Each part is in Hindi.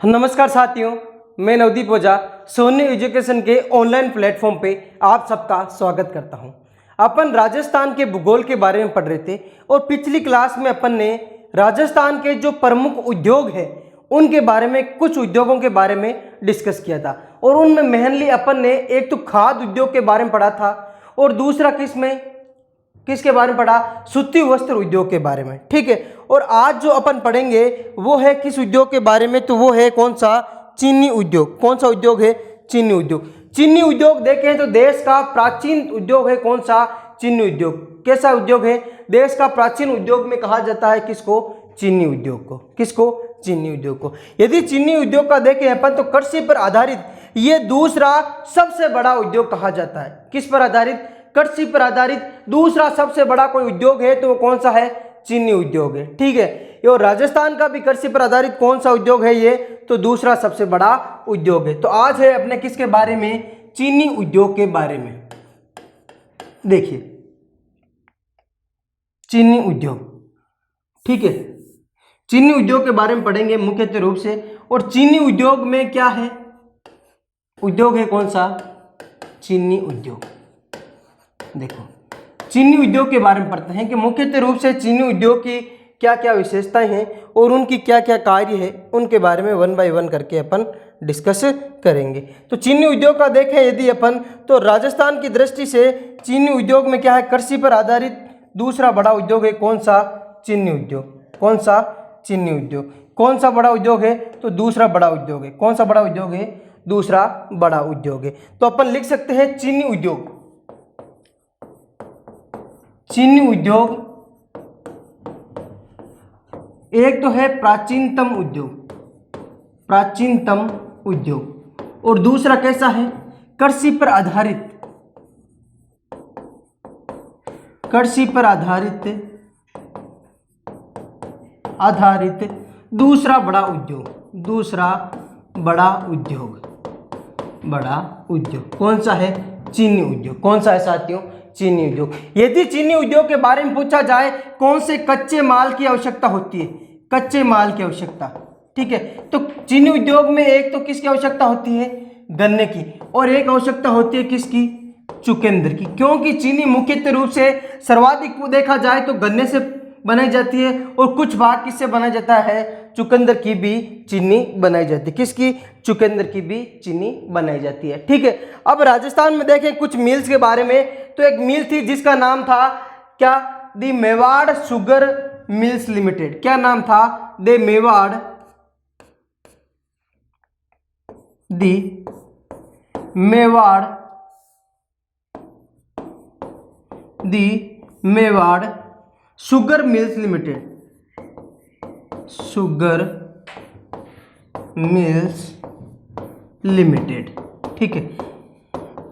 नमस्कार साथियों, मैं नवदीप ओझा सोनी एजुकेशन के ऑनलाइन प्लेटफॉर्म पे आप सबका स्वागत करता हूं। अपन राजस्थान के भूगोल के बारे में पढ़ रहे थे और पिछली क्लास में अपन ने राजस्थान के जो प्रमुख उद्योग है उनके बारे में, कुछ उद्योगों के बारे में डिस्कस किया था। और उनमें मेनली अपन ने एक तो खाद्य उद्योग के बारे में पढ़ा था और दूसरा किसके बारे में पढ़ा, सूती वस्त्र उद्योग के बारे में। ठीक है, और आज जो अपन पढ़ेंगे वो है किस उद्योग के बारे में, तो वो है कौन सा, चीनी उद्योग। कौन सा उद्योग है, चीनी उद्योग। चीनी उद्योग देखें तो देश का प्राचीन उद्योग है। कौन सा, चीनी उद्योग। कैसा उद्योग है, देश का प्राचीन उद्योग में कहा जाता है किसको, चीनी उद्योग को। किसको, चीनी उद्योग को। यदि चीनी उद्योग का देखें अपन तो कृषि पर आधारित ये दूसरा सबसे बड़ा उद्योग कहा जाता है। किस पर आधारित, कृषि पर आधारित दूसरा सबसे बड़ा कोई उद्योग है तो वो कौन सा है, चीनी उद्योग है। ठीक है, और राजस्थान का भी कृषि पर आधारित कौन सा उद्योग है ये, तो दूसरा सबसे बड़ा उद्योग है। तो आज है अपने किसके बारे में, चीनी उद्योग के बारे में। देखिए चीनी उद्योग, ठीक है, चीनी उद्योग के बारे में पढ़ेंगे मुख्यतः रूप से। और चीनी उद्योग में क्या है, उद्योग है कौन सा, चीनी उद्योग। देखो चीनी उद्योग के बारे में पढ़ते हैं कि मुख्यतः रूप से चीनी उद्योग की क्या क्या विशेषताएं हैं और उनकी क्या क्या कार्य है, उनके बारे में वन बाय वन करके अपन डिस्कस करेंगे। तो चीनी उद्योग का देखें यदि अपन, तो राजस्थान की दृष्टि से चीनी उद्योग में क्या है, कृषि पर आधारित दूसरा बड़ा उद्योग है कौन सा, चीनी उद्योग। कौन सा, चीनी उद्योग। कौन सा बड़ा उद्योग है, तो दूसरा बड़ा उद्योग है। कौन सा बड़ा उद्योग है, दूसरा बड़ा उद्योग है। तो अपन लिख सकते हैं चीनी उद्योग। चीनी उद्योग एक तो है प्राचीनतम उद्योग, प्राचीनतम उद्योग, और दूसरा कैसा है, कृषि पर आधारित, कृषि पर आधारित दूसरा बड़ा उद्योग, दूसरा बड़ा उद्योग, बड़ा उद्योग कौन सा है, चीनी उद्योग। कौन सा है साथियों, चीनी उद्योग। यदि चीनी उद्योग के बारे में पूछा जाए कौन से कच्चे माल की आवश्यकता होती है, कच्चे माल की आवश्यकता, ठीक है, तो चीनी उद्योग में एक तो किसकी आवश्यकता होती है, गन्ने की, और एक आवश्यकता होती है किसकी, चुकंदर की। क्योंकि चीनी मुख्यतः रूप से सर्वाधिक देखा जाए तो गन्ने से बनाई जाती है और कुछ भाग किससे बनाया जाता है, चुकंदर की भी चीनी बनाई जाती है। किसकी, चुकंदर की भी चीनी बनाई जाती है। ठीक है, अब राजस्थान में देखें कुछ मिल्स के बारे में, तो एक मिल थी जिसका नाम था क्या, the Mewar sugar mills limited. क्या नाम था, the Mewar, the Mewar, the Mewar sugar mills limited, sugar mills limited. ठीक है,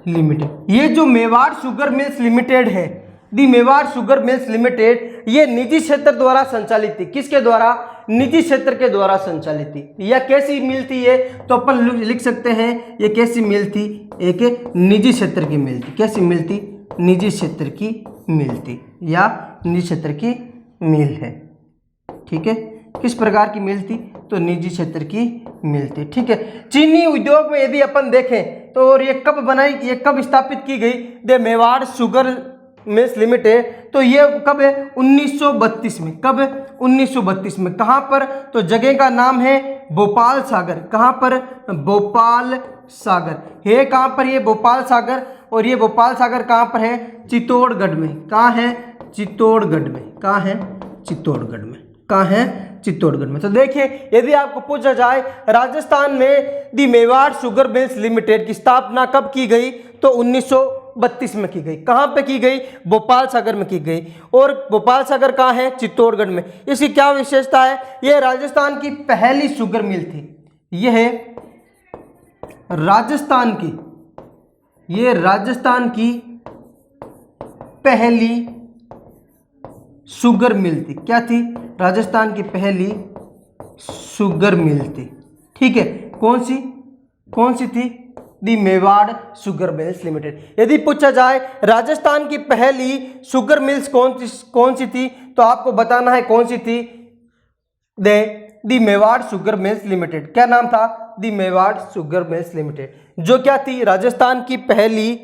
लिमिटेड, ये जो मेवाड़ शुगर मिल्स लिमिटेड है, दी मेवाड़ शुगर मिल्स लिमिटेड, ये निजी क्षेत्र द्वारा संचालित थी। किसके द्वारा, निजी क्षेत्र के द्वारा संचालित थी। या कैसी मिल थी ये, तो अपन लिख सकते हैं ये कैसी मिल थी, एक निजी क्षेत्र की मिल थी। कैसी मिल थी, निजी क्षेत्र की मिल थी, या निजी क्षेत्र की मिल है। ठीक है, किस प्रकार की मिल थी, तो निजी क्षेत्र की मिल थी। ठीक है, चीनी उद्योग में यदि अपन देखें तो और ये कब बनाई, ये कब स्थापित की गई, the Mewar sugar mills limited, तो ये कब है, 1932 में। कब है, 1932 में। कहाँ पर, तो जगह का नाम है भोपाल सागर। कहाँ पर, भोपाल सागर है। कहाँ पर, ये भोपाल सागर, और ये भोपाल सागर कहाँ पर है, चित्तौड़गढ़ में। कहाँ है, चित्तौड़गढ़ में। कहाँ है, चित्तौड़गढ़ में। कहाँ है, चित्तौड़गढ़ में। तो देखिए यदि आपको पूछा जाए राजस्थान में दी मेवाड़ शुगर मिल्स लिमिटेड की स्थापना कब की गई, तो 1932 में की गई। कहाँ पे की गई, भोपाल सागर में की गई। और भोपाल सागर कहाँ है, चित्तौड़गढ़ में। इसकी क्या विशेषता है, यह राजस्थान की पहली शुगर मिल थी। यह है राजस्थान की, ये राजस्थान की पहली शुगर मिल थी। क्या थी, राजस्थान की पहली शुगर मिल थी। ठीक है, कौन सी, कौन सी थी, दी मेवाड़ शुगर मिल्स लिमिटेड। यदि पूछा जाए राजस्थान की पहली शुगर मिल्स कौन सी थी, तो आपको बताना है कौन सी थी, दे दी मेवाड़ शुगर मिल्स लिमिटेड। क्या नाम था? The Mewar sugar mills limited, जो क्या थी? राजस्थान की पहली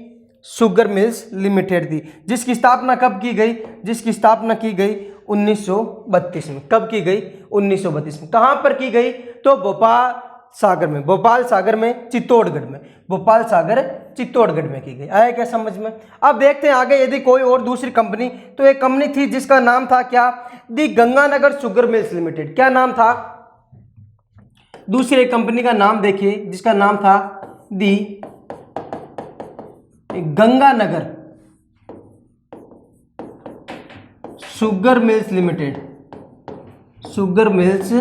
शुगर मिल्स लिमिटेड थी, जिसकी स्थापना कब की गई? जिसकी स्थापना की गई 1932 में। कब की गई? 1932 में। कहां पर की गई? तो भोपाल सागर में, भोपाल सागर में, चित्तौड़गढ़ में, भोपाल सागर चित्तौड़गढ़ में की गई। आया क्या समझ में? अब देखते हैं आगे, यदि कोई और दूसरी कंपनी, तो एक कंपनी थी जिसका नाम था क्या? दी गंगानगर शुगर मिल्स लिमिटेड। क्या नाम था? दूसरी एक कंपनी का नाम देखिए जिसका नाम था the Ganganagar sugar mills limited, sugar mills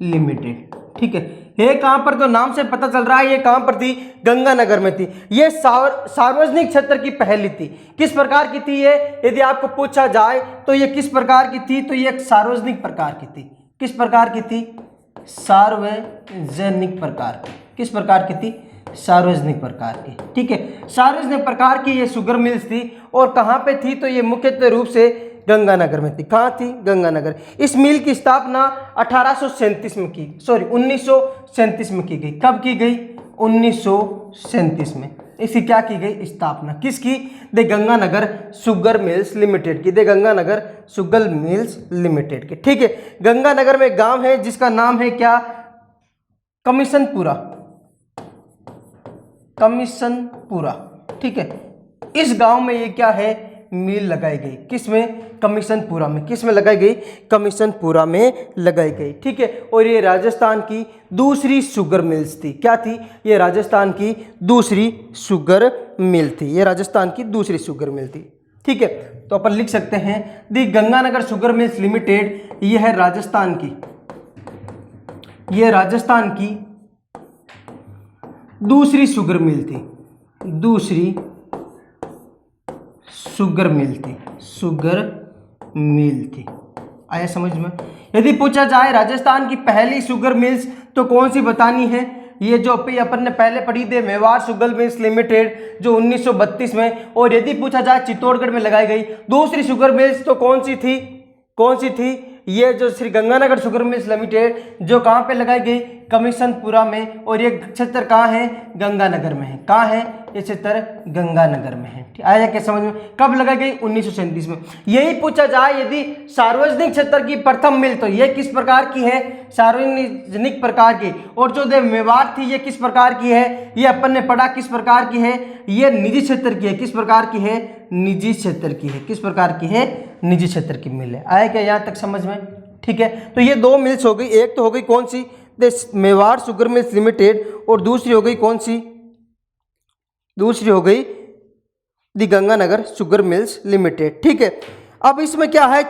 limited. ठीक है, ये कहां पर? तो नाम से पता चल रहा है ये कहां पर थी? गंगानगर में थी। ये सार्वजनिक क्षेत्र की पहली थी। किस प्रकार की थी ये? यदि आपको पूछा जाए तो ये किस प्रकार की थी? तो ये एक सार्वजनिक प्रकार की थी। किस प्रकार की थी? सार्वजनिक प्रकार की। किस प्रकार की थी? सार्वजनिक प्रकार की। ठीक है, सार्वजनिक प्रकार की ये शुगर मिल्स थी। और कहां पे थी? तो ये मुख्यतः रूप से गंगानगर में थी। कहां थी? गंगानगर। इस मिल की स्थापना 1837 में की, सॉरी 1937 में की गई। कब की गई? 1937 में। इसकी क्या की गई? स्थापना। किसकी? The Ganganagar sugar mills limited की। The Ganganagar sugar mills limited की। ठीक है, गंगानगर में गांव है जिसका नाम है क्या? कमिशनपुरा, कमिशनपुरा। ठीक है, इस गांव में ये क्या है? मिल लगाई गई। किसमें? कमिशनपुरा में। किसमें लगाई गई? कमिशनपुरा में लगाई गई। ठीक है, और ये राजस्थान की दूसरी शुगर मिल्स थी। क्या थी? ये राजस्थान की दूसरी शुगर मिल थी। ये राजस्थान की दूसरी शुगर मिल थी। ठीक है, तो अपन लिख सकते हैं दी गंगानगर शुगर मिल्स लिमिटेड, ये है राजस्थान की, ये राजस्थान की दूसरी शुगर मिल थी, दूसरी शुगर मिल थी, शुगर मिल थी। आया समझ में? यदि पूछा जाए राजस्थान की पहली शुगर मिल्स तो कौन सी बतानी है? ये जो अपन ने पहले पढ़ी थी मेवाड़ शुगर मिल्स लिमिटेड, जो 1932 में। और यदि पूछा जाए चित्तौड़गढ़ में लगाई गई दूसरी शुगर मिल्स तो कौन सी थी? कौन सी थी? ये जो Shri Ganganagar sugar mills limited, जो कहाँ पे लगाई गई? कमिशनपुरा में। और ये क्षेत्र कहाँ है? गंगानगर में है। कहाँ है ये क्षेत्र? गंगानगर में है। आया क्या समझ में? कब लगाई गई? 1937 में। यही पूछा जाए यदि सार्वजनिक क्षेत्र की प्रथम मिल, तो ये किस प्रकार की है? सार्वजनिक प्रकार की। और जो मेवाड़ थी ये किस प्रकार की है? ये अपन ने पढ़ा किस प्रकार की है? ये निजी क्षेत्र की है। किस प्रकार की है? निजी क्षेत्र की है। किस प्रकार की है? निजी क्षेत्र की मिल है। आया क्या यहाँ तक समझ में? ठीक है, तो ये दो मिल्स हो गई। एक तो हो गई कौन सी? मेवाड़ शुगर मिल्स लिमिटेड, और दूसरी हो गई कौन सी? दूसरी हो गई दी गंगानगर शुगर मिल्स लिमिटेड। ठीक है, अब इसमें क्या है?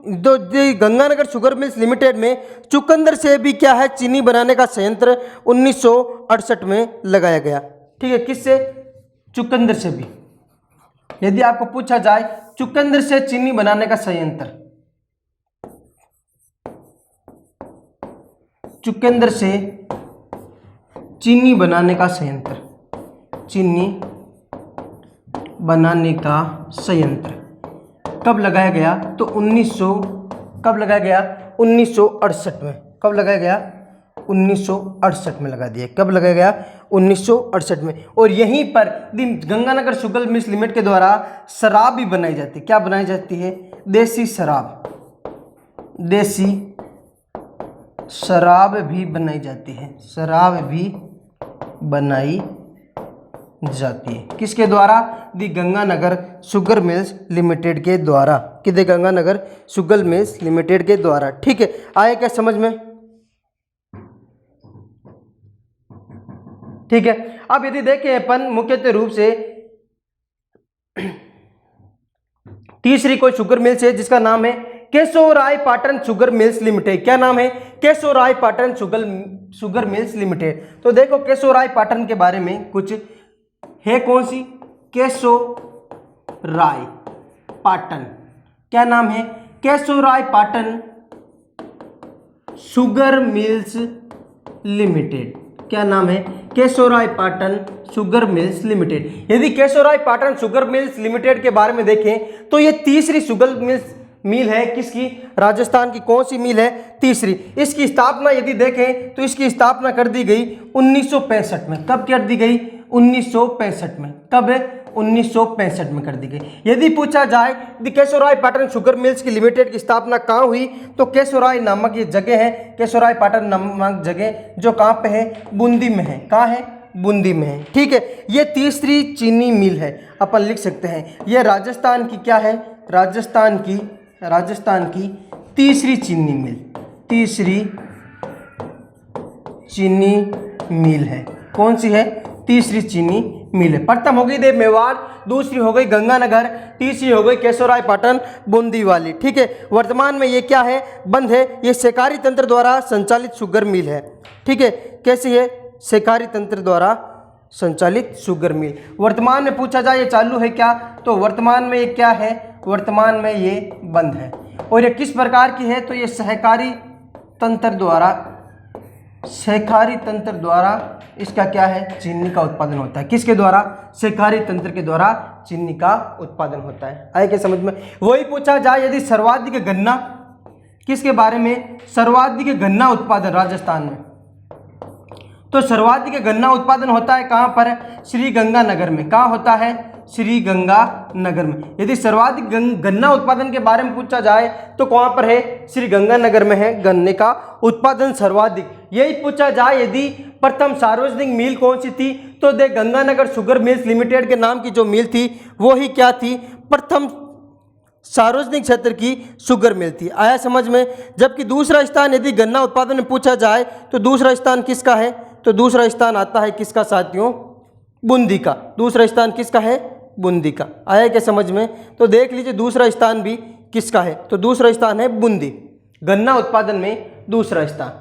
गंगानगर शुगर मिल्स लिमिटेड में चुकंदर से भी क्या है? चीनी बनाने का संयंत्र 1968 में लगाया गया। ठीक है, किससे? चुकंदर से भी। यदि आपको पूछा जाए चुकंदर से चीनी बनाने का संयंत्र, चुकंदर से चीनी बनाने का संयंत्र, चीनी बनाने का संयंत्र कब लगाया गया? तो 1900, कब लगाया गया? 1968 में। कब लगाया गया? 1968 में लगा दिया। कब लगाया गया? 1968 में। और यहीं पर गंगानगर शुगर मिल्स लिमिटेड के द्वारा शराब भी बनाई जाती है। क्या बनाई जाती है? देसी शराब, देसी शराब भी बनाई जाती है। शराब भी बनाई जाती है। किसके द्वारा? दी गंगानगर शुगर मिल्स लिमिटेड के द्वारा। कि दी गंगानगर शुगर मिल्स लिमिटेड के द्वारा। ठीक है, आए क्या समझ में? ठीक है, अब यदि देखें अपन मुख्यतः रूप से तीसरी कोई शुगर मिल्स है जिसका नाम है केशोरायपाटन शुगर मिल्स लिमिटेड। क्या नाम है? Keshoraipatan sugar mills limited. तो देखो केशोरायपाटन के बारे में कुछ है। कौन सी? केशोरायपाटन। क्या नाम है? Keshoraipatan sugar mills limited. क्या नाम है? Keshoraipatan sugar mills limited. यदि केशोरायपाटन शुगर मिल्स लिमिटेड के बारे में देखें तो ये तीसरी शुगर मिल्स मिल है किसकी, राजस्थान की। कौन सी मिल है, तीसरी। इसकी स्थापना यदि देखें तो इसकी स्थापना कर दी गई 1965 में। कब कर दी गई, 1965 में। कब है, 1965 में कर दी गई। यदि पूछा जाए केशोराय पाटन शुगर मिल्स की लिमिटेड की स्थापना कहाँ हुई, तो केशोराय नामक ये जगह है, केशोराय पाटन नामक जगह जो कहाँ पे है, बूंदी में है। कहाँ है, बूंदी में है। ठीक है, ये तीसरी चीनी मिल है, अपन लिख सकते हैं। ये राजस्थान की क्या है, राजस्थान की तीसरी चीनी मिल, तीसरी चीनी मिल है। कौन सी है, तीसरी चीनी मिल है। प्रथम हो गई देव मेवाड़, दूसरी हो गई गंगानगर, तीसरी हो गई केशोराय पाटन बूंदी वाली। ठीक है, वर्तमान में ये क्या है, बंद है। ये सहकारी तंत्र द्वारा संचालित शुगर मिल है। ठीक है, कैसी है, सहकारी तंत्र द्वारा संचालित शुगर मिल। वर्तमान में पूछा जाए ये चालू है क्या, तो वर्तमान में ये क्या है, वर्तमान में ये बंद है। और ये किस प्रकार की है, तो ये सहकारी तंत्र द्वारा इसका क्या है, चीनी का उत्पादन होता है। किसके द्वारा, सहकारी तंत्र के द्वारा चीनी का उत्पादन होता है। आए क्या समझ में। वही पूछा जाए यदि सर्वाधिक गन्ना, किसके बारे में, सर्वाधिक गन्ना उत्पादन राजस्थान में, तो सर्वाधिक गन्ना उत्पादन होता है कहाँ पर, श्री गंगानगर में। कहाँ होता है, श्री गंगानगर में। यदि सर्वाधिक गन्ना उत्पादन के बारे में पूछा जाए तो कहाँ पर है, श्री गंगानगर में है गन्ने का उत्पादन सर्वाधिक। यही पूछा जाए यदि प्रथम सार्वजनिक मिल कौन सी थी, तो दे गंगानगर शुगर मिल्स लिमिटेड के नाम की जो मिल थी वो ही क्या थी, प्रथम सार्वजनिक क्षेत्र की शुगर मिल थी। आया समझ में। जबकि दूसरा स्थान यदि गन्ना उत्पादन में पूछा जाए तो दूसरा स्थान किसका है, तो दूसरा स्थान आता है किसका साथियों, बूंदी का। दूसरा स्थान किसका है, बूंदी का। आया क्या समझ में। तो देख लीजिए दूसरा स्थान भी किसका है, तो दूसरा स्थान है बूंदी, गन्ना उत्पादन में दूसरा स्थान।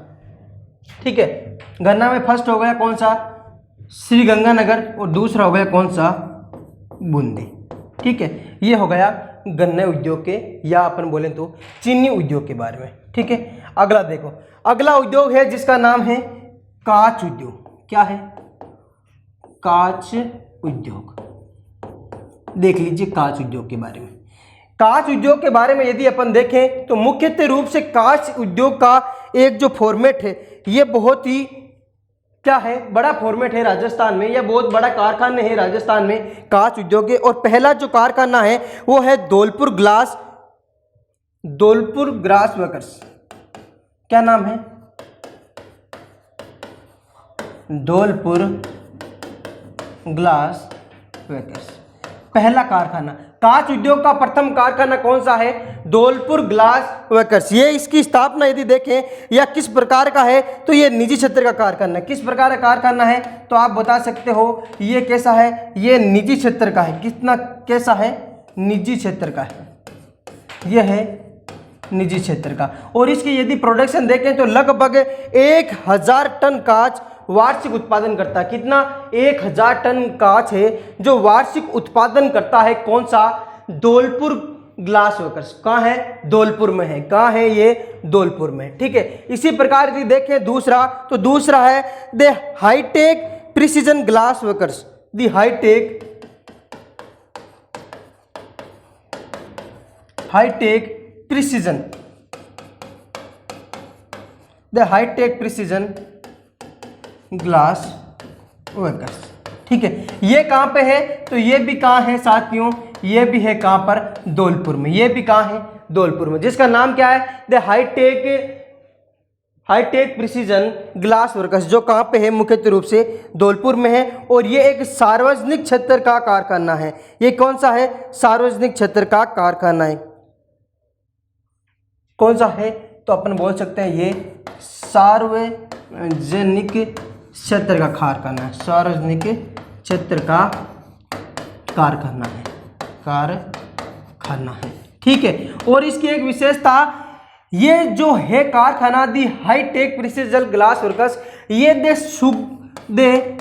ठीक है, गन्ना में फर्स्ट हो गया कौन सा, श्री गंगानगर, और दूसरा हो गया कौन सा, बूंदी। ठीक है, ये हो गया गन्ने उद्योग के, या अपन बोलें तो चीनी उद्योग के बारे में। ठीक है, अगला देखो, अगला उद्योग है जिसका नाम है कांच उद्योग। क्या है, कांच उद्योग। देख लीजिए कांच उद्योग के बारे में। कांच उद्योग के बारे में यदि अपन देखें तो मुख्यतः रूप से कांच उद्योग का एक जो फॉर्मेट है, ये बहुत ही क्या है, बड़ा फॉर्मेट है राजस्थान में। यह बहुत बड़ा कारखाना है राजस्थान में कांच उद्योग के। और पहला जो कारखाना है वो है धौलपुर ग्लास वर्कर्स। क्या नाम है, धौलपुर ग्लास वर्कर्स, पहला कारखाना। कांच उद्योग का प्रथम कारखाना कौन सा है, धौलपुर ग्लास वर्कर्स। ये इसकी स्थापना यदि देखें या किस प्रकार का है, तो ये निजी क्षेत्र का कारखाना है। किस प्रकार का कारखाना है, तो आप बता सकते हो ये कैसा है, ये निजी क्षेत्र का है। कितना, कैसा है, निजी क्षेत्र का है। यह है निजी क्षेत्र का। और इसकी यदि प्रोडक्शन देखें तो लगभग 1000 टन कांच वार्षिक उत्पादन करता है। कितना, 1000 टन कांच है जो वार्षिक उत्पादन करता है। कौन सा, धौलपुर ग्लास वर्कर्स। कहाँ है, धौलपुर में है। कहाँ है ये, धौलपुर में। ठीक है, इसी प्रकार यदि देखें दूसरा, तो दूसरा है the high tech precision glass workers. The high tech precision, the high tech precision glass workers. ठीक है, ये कहाँ पे है, तो ये भी कहाँ है साथियों, ये भी है कहाँ पर, धौलपुर में। ये भी कहाँ है, धौलपुर में, जिसका नाम क्या है, the high tech precision glass workers, जो कहाँ पे है, मुख्य रूप से धौलपुर में है। और ये एक सार्वजनिक क्षेत्र का कारखाना है। ये कौन सा है, सार्वजनिक क्षेत्र का कारखाना है। कौन सा है, तो अपन बोल सकते हैं ये सार्वजनिक क्षेत्र का कारखाना है। सार्वजनिक क्षेत्र का कारखाना है। ठीक है, और इसकी एक विशेषता, ये जो है कारखाना the hi tech precision glass workers, ये the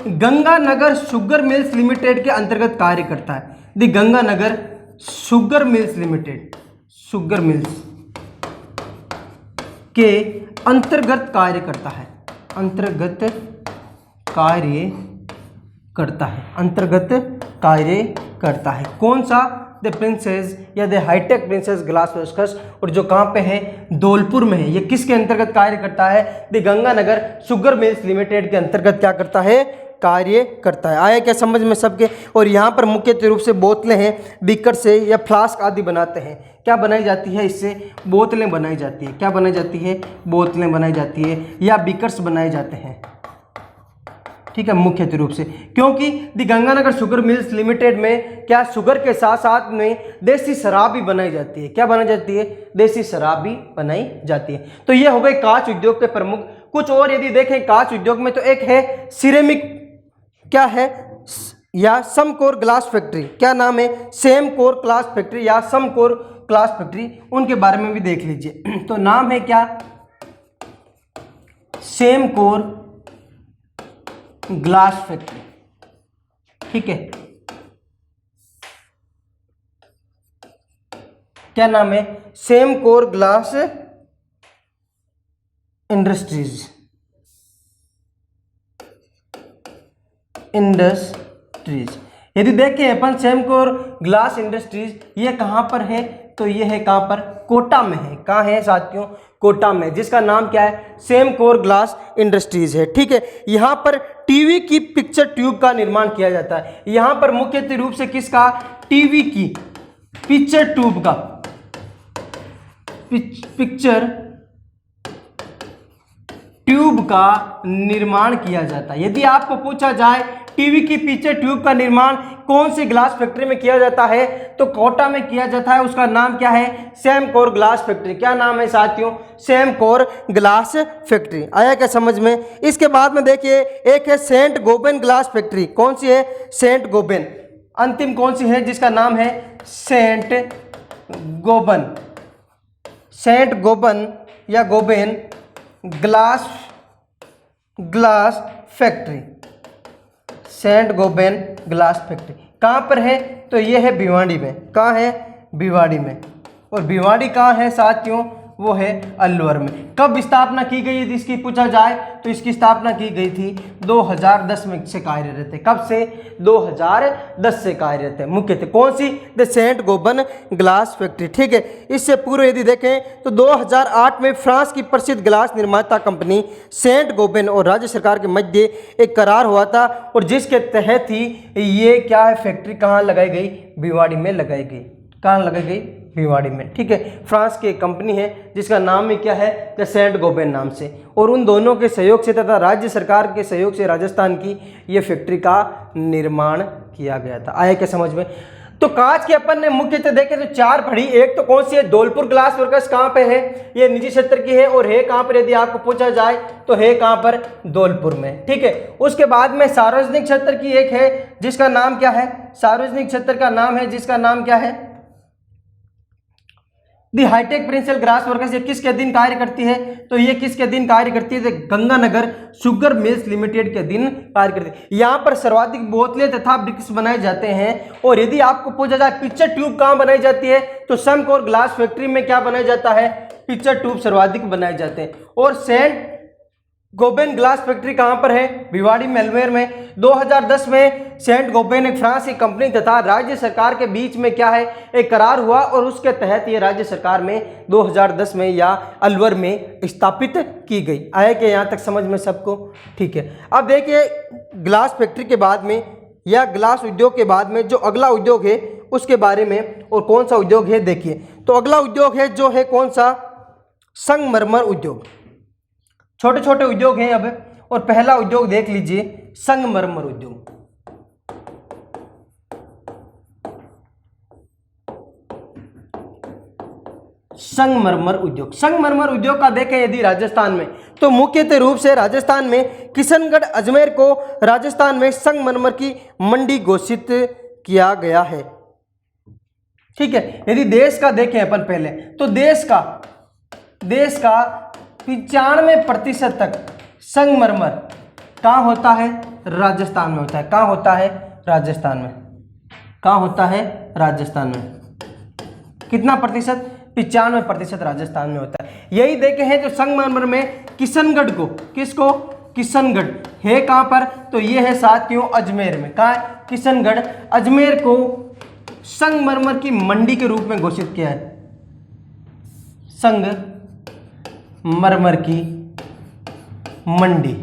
Ganganagar sugar mills limited के अंतर्गत कार्य करता है। The Ganganagar sugar mills limited, sugar mills के अंतर्गत कार्य करता है। अंतर्गत कार्य करता है। कौन सा, द प्रिंसेस या the high tech princess glass workers, और जो कहाँ पे है, धौलपुर में है। ये किसके अंतर्गत कार्य करता है, the Ganganagar sugar mills limited के अंतर्गत क्या करता है, कार्य करता है। आया क्या समझ में सबके। और यहाँ पर मुख्य रूप से बोतलें हैं, बीकर से या फ्लास्क आदि बनाते हैं। क्या बनाई जाती है, इससे बोतलें बनाई जाती है। क्या बनाई जाती है, बोतलें बनाई जाती है या बीकर्स बनाए जाते हैं, ठीक है, मुख्य रूप से। क्योंकि दी गंगानगर शुगर मिल्स लिमिटेड में क्या शुगर के साथ साथ में देसी शराब भी बनाई जाती है। क्या बनाई जाती है, देसी शराब भी बनाई जाती है। तो ये हो गए कांच उद्योग के प्रमुख। कुछ और यदि देखें कांच उद्योग में, तो एक है सिरेमिक, क्या है, या समकोर ग्लास फैक्ट्री। क्या नाम है, सेम कोर ग्लास फैक्ट्री या समकोर ग्लास फैक्ट्री, उनके बारे में भी देख लीजिए। तो नाम है क्या, सेम कोर ग्लास फैक्ट्री, ठीक है। क्या नाम है, सेम कोर ग्लास इंडस्ट्रीज, यदि देखें अपन सेम कोर ग्लास इंडस्ट्रीज, ये कहां पर है, तो ये है कहां पर, कोटा में है। कहां है साथियों, कोटा में, जिसका नाम क्या है, सेम कोर ग्लास इंडस्ट्रीज है, ठीक है। यहां पर टीवी की पिक्चर ट्यूब का निर्माण किया जाता है। यहां पर मुख्य रूप से किसका, टीवी की पिक्चर ट्यूब का, पिक्चर ट्यूब का निर्माण किया जाता है। यदि आपको पूछा जाए टीवी की पिक्चर ट्यूब का निर्माण कौन सी ग्लास फैक्ट्री में किया जाता है, तो कोटा में किया जाता है। उसका नाम क्या है, सेम कोर ग्लास फैक्ट्री। क्या नाम है साथियों, सेम कोर ग्लास फैक्ट्री। आया क्या समझ में। इसके बाद में देखिए एक है सेंट गोबेन ग्लास फैक्ट्री। कौन सी है, सेंट गोबेन। अंतिम कौन सी है, जिसका नाम है सेंट गोबन, सेंट गोबन या Gobain glass factory, Saint Gobain glass factory. कहाँ पर है, तो ये है भिवाड़ी में। कहाँ है, भिवाड़ी में। और भिवाड़ी कहाँ है साथियों, वो है अलवर में। कब स्थापना की गई यदि इसकी पूछा जाए, तो इसकी स्थापना की गई थी 2010 में से कार्यरत है। कब से, 2010 से कार्यरत है। मुख्य थे कौन सी, द सेंट गोबन ग्लास फैक्ट्री, ठीक है। इससे पूर्व यदि देखें तो 2008 में फ्रांस की प्रसिद्ध ग्लास निर्माता कंपनी सेंट गोबेन और राज्य सरकार के मध्य एक करार हुआ था, और जिसके तहत ही ये क्या है, फैक्ट्री कहाँ लगाई गई, भिवाड़ी में लगाई गई। कहाँ लगाई गई, भिवाड़ी में, ठीक है। फ्रांस की एक कंपनी है जिसका नाम ही क्या है, द सेंट गोबेन नाम से, और उन दोनों के सहयोग से तथा राज्य सरकार के सहयोग से राजस्थान की ये फैक्ट्री का निर्माण किया गया था। आया क्या समझ में। तो कांच के अपन ने मुख्यतः देखे तो चार पढ़ी। एक तो कौन सी है, धौलपुर ग्लास वर्कर्स कहाँ पे है, ये निजी क्षेत्र की है, और है कहाँ पर यदि आपको पूछा जाए तो है कहाँ पर, धौलपुर में, ठीक है। उसके बाद में सार्वजनिक क्षेत्र की एक है जिसका नाम क्या है, सार्वजनिक क्षेत्र का नाम है जिसका नाम क्या है, दी हाईटेक प्रिंसेस ग्लास वर्कर्स। ये किसके अधीन कार्य करती है, तो ये किसके अधीन कार्य करती है, गंगानगर शुगर मिल्स लिमिटेड के अधीन कार्य करती है। यहाँ पर सर्वाधिक बोतलें तथा ब्रिक्स बनाए जाते हैं। और यदि आपको पूछा जाए पिक्चर ट्यूब कहाँ बनाई जाती है, तो सेम कोर ग्लास फैक्ट्री में क्या बनाया जाता है, पिक्चर ट्यूब सर्वाधिक बनाए जाते हैं। और सेंट गोबेन ग्लास फैक्ट्री कहाँ पर है, भिवाड़ी में, अलवर में। 2010 में सेंट गोबेन एक फ्रांस की कंपनी तथा राज्य सरकार के बीच में क्या है, एक करार हुआ, और उसके तहत ये राज्य सरकार में 2010 में या अलवर में स्थापित की गई। आया कि यहाँ तक समझ में सबको, ठीक है। अब देखिए ग्लास फैक्ट्री के बाद में या ग्लास उद्योग के बाद में जो अगला उद्योग है उसके बारे में, और कौन सा उद्योग है देखिए। तो अगला उद्योग है जो है कौन सा, संगमरमर उद्योग। छोटे छोटे उद्योग हैं अब, और पहला उद्योग देख लीजिए, संगमरमर उद्योग। संगमरमर उद्योग, संगमरमर उद्योग का देखें यदि राजस्थान में, तो मुख्यतः रूप से राजस्थान में किशनगढ़ अजमेर को राजस्थान में संगमरमर की मंडी घोषित किया गया है, ठीक है। यदि देश का देखें अपन पहले, तो देश का 95% तक संगमरमर कहाँ होता है, राजस्थान में होता है। कहाँ होता है, राजस्थान में। कहाँ होता है, राजस्थान में। कितना प्रतिशत, 95% राजस्थान में होता है। यही देखे हैं जो संगमरमर में किशनगढ़ को, किसको, किशनगढ़ है कहाँ पर, तो ये है साथियों अजमेर में। कहाँ है, किशनगढ़। अजमेर को संगमरमर की मंडी के रूप में घोषित किया है। संगमरमर की मंडी,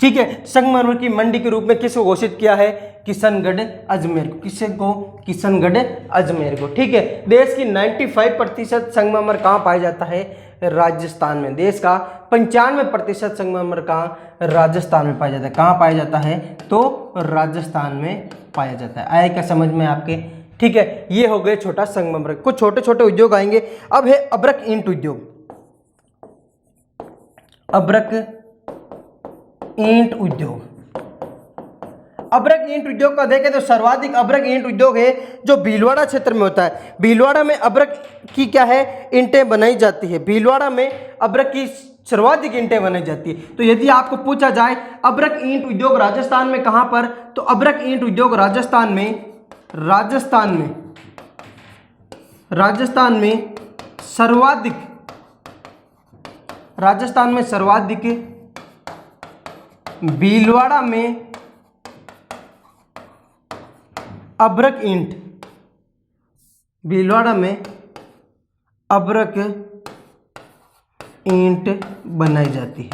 ठीक है, संगमरमर की मंडी के रूप में किसको घोषित किया है? किशनगढ़ अजमेर को। किसे को? किशनगढ़ अजमेर को, ठीक है। देश की 95% संगमरमर कहाँ पाया जाता है? राजस्थान में। देश का 95% संगमरमर कहाँ? राजस्थान में पाया जाता है। कहाँ पाया जाता है? तो राजस्थान में पाया जाता है। आया क्या समझ में आपके? ठीक है, ये हो गए छोटा संगमरमर। कुछ छोटे छोटे उद्योग आएंगे। अब है अभ्रक ईंट उद्योग। अभ्रक ईंट उद्योग। अभ्रक ईंट उद्योग का देखें तो सर्वाधिक अभ्रक ईंट उद्योग है जो भीलवाड़ा क्षेत्र में होता है। भीलवाड़ा में अभ्रक की क्या है? ईंटें बनाई जाती है। भीलवाड़ा में अभ्रक की सर्वाधिक ईंटें बनाई जाती है। तो यदि आपको पूछा जाए अभ्रक ईंट उद्योग राजस्थान में कहां पर, तो अभ्रक ईंट उद्योग राजस्थान में सर्वाधिक भीलवाड़ा में अभ्रक ईंट, भीलवाड़ा में अभ्रक ईंट बनाई जाती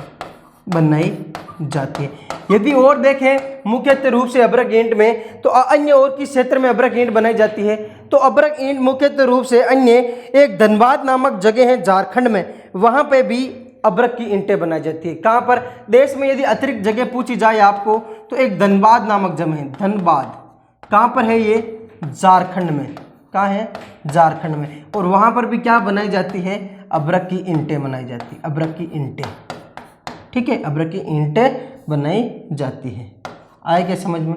है। यदि और देखें मुख्यतः रूप से अभ्रक ईंट में, तो अन्य और किस क्षेत्र में अभ्रक ईंट बनाई जाती है? तो अभ्रक ईंट मुख्यतः रूप से अन्य एक धनबाद नामक जगह है झारखंड में, वहां पे भी अभ्रक की ईंटें बनाई जाती है। कहां पर? देश में यदि अतिरिक्त जगह पूछी जाए आपको, तो एक धनबाद नामक जगह है। धनबाद कहां पर है? ये झारखंड में। कहाँ है? झारखंड में। और वहां पर भी क्या बनाई जाती है? अभ्रक की ईंटें बनाई जाती है। अभ्रक की ईंटें, ठीक है, अभ्रक की ईंटें बनाई जाती है। आए क्या समझ में?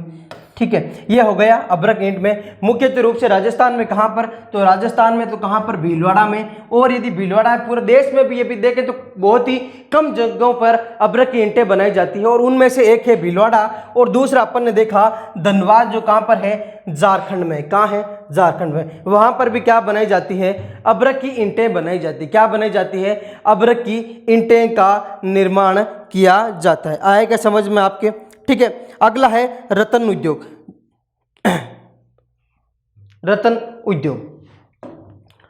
ठीक है, यह हो गया अभ्रक ईंट में। मुख्यतः रूप से राजस्थान में कहाँ पर? तो राजस्थान में तो कहाँ पर? भीलवाड़ा में। और यदि भीलवाड़ा है, पूरे देश में भी ये भी देखें तो बहुत ही कम जगहों पर अभ्रक की ईंटें बनाई जाती है, और उनमें से एक है भीलवाड़ा, और दूसरा अपन ने देखा धनबाद, जो कहाँ पर है? झारखंड में। कहाँ है? झारखंड में। वहाँ पर भी क्या बनाई जाती है? अभ्रक की ईंटें बनाई जाती है। क्या बनाई जाती है? अभ्रक की ईंटें का निर्माण किया जाता है। आए क्या समझ में आपके? ठीक है, अगला है रत्न उद्योग। रत्न उद्योग,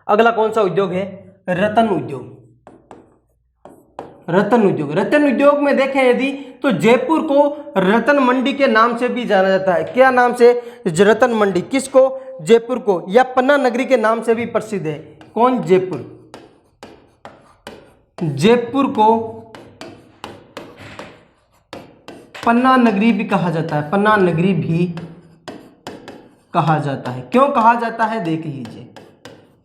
अगला कौन सा उद्योग है? रत्न उद्योग। रत्न उद्योग, रत्न उद्योग में देखें यदि, तो जयपुर को रत्न मंडी के नाम से भी जाना जाता है। क्या नाम से? रत्न मंडी। किसको? जयपुर को। या पन्ना नगरी के नाम से भी प्रसिद्ध है। कौन? जयपुर। जयपुर को पन्ना नगरी भी कहा जाता है। पन्ना नगरी भी कहा जाता है। क्यों कहा जाता है? देख लीजिए,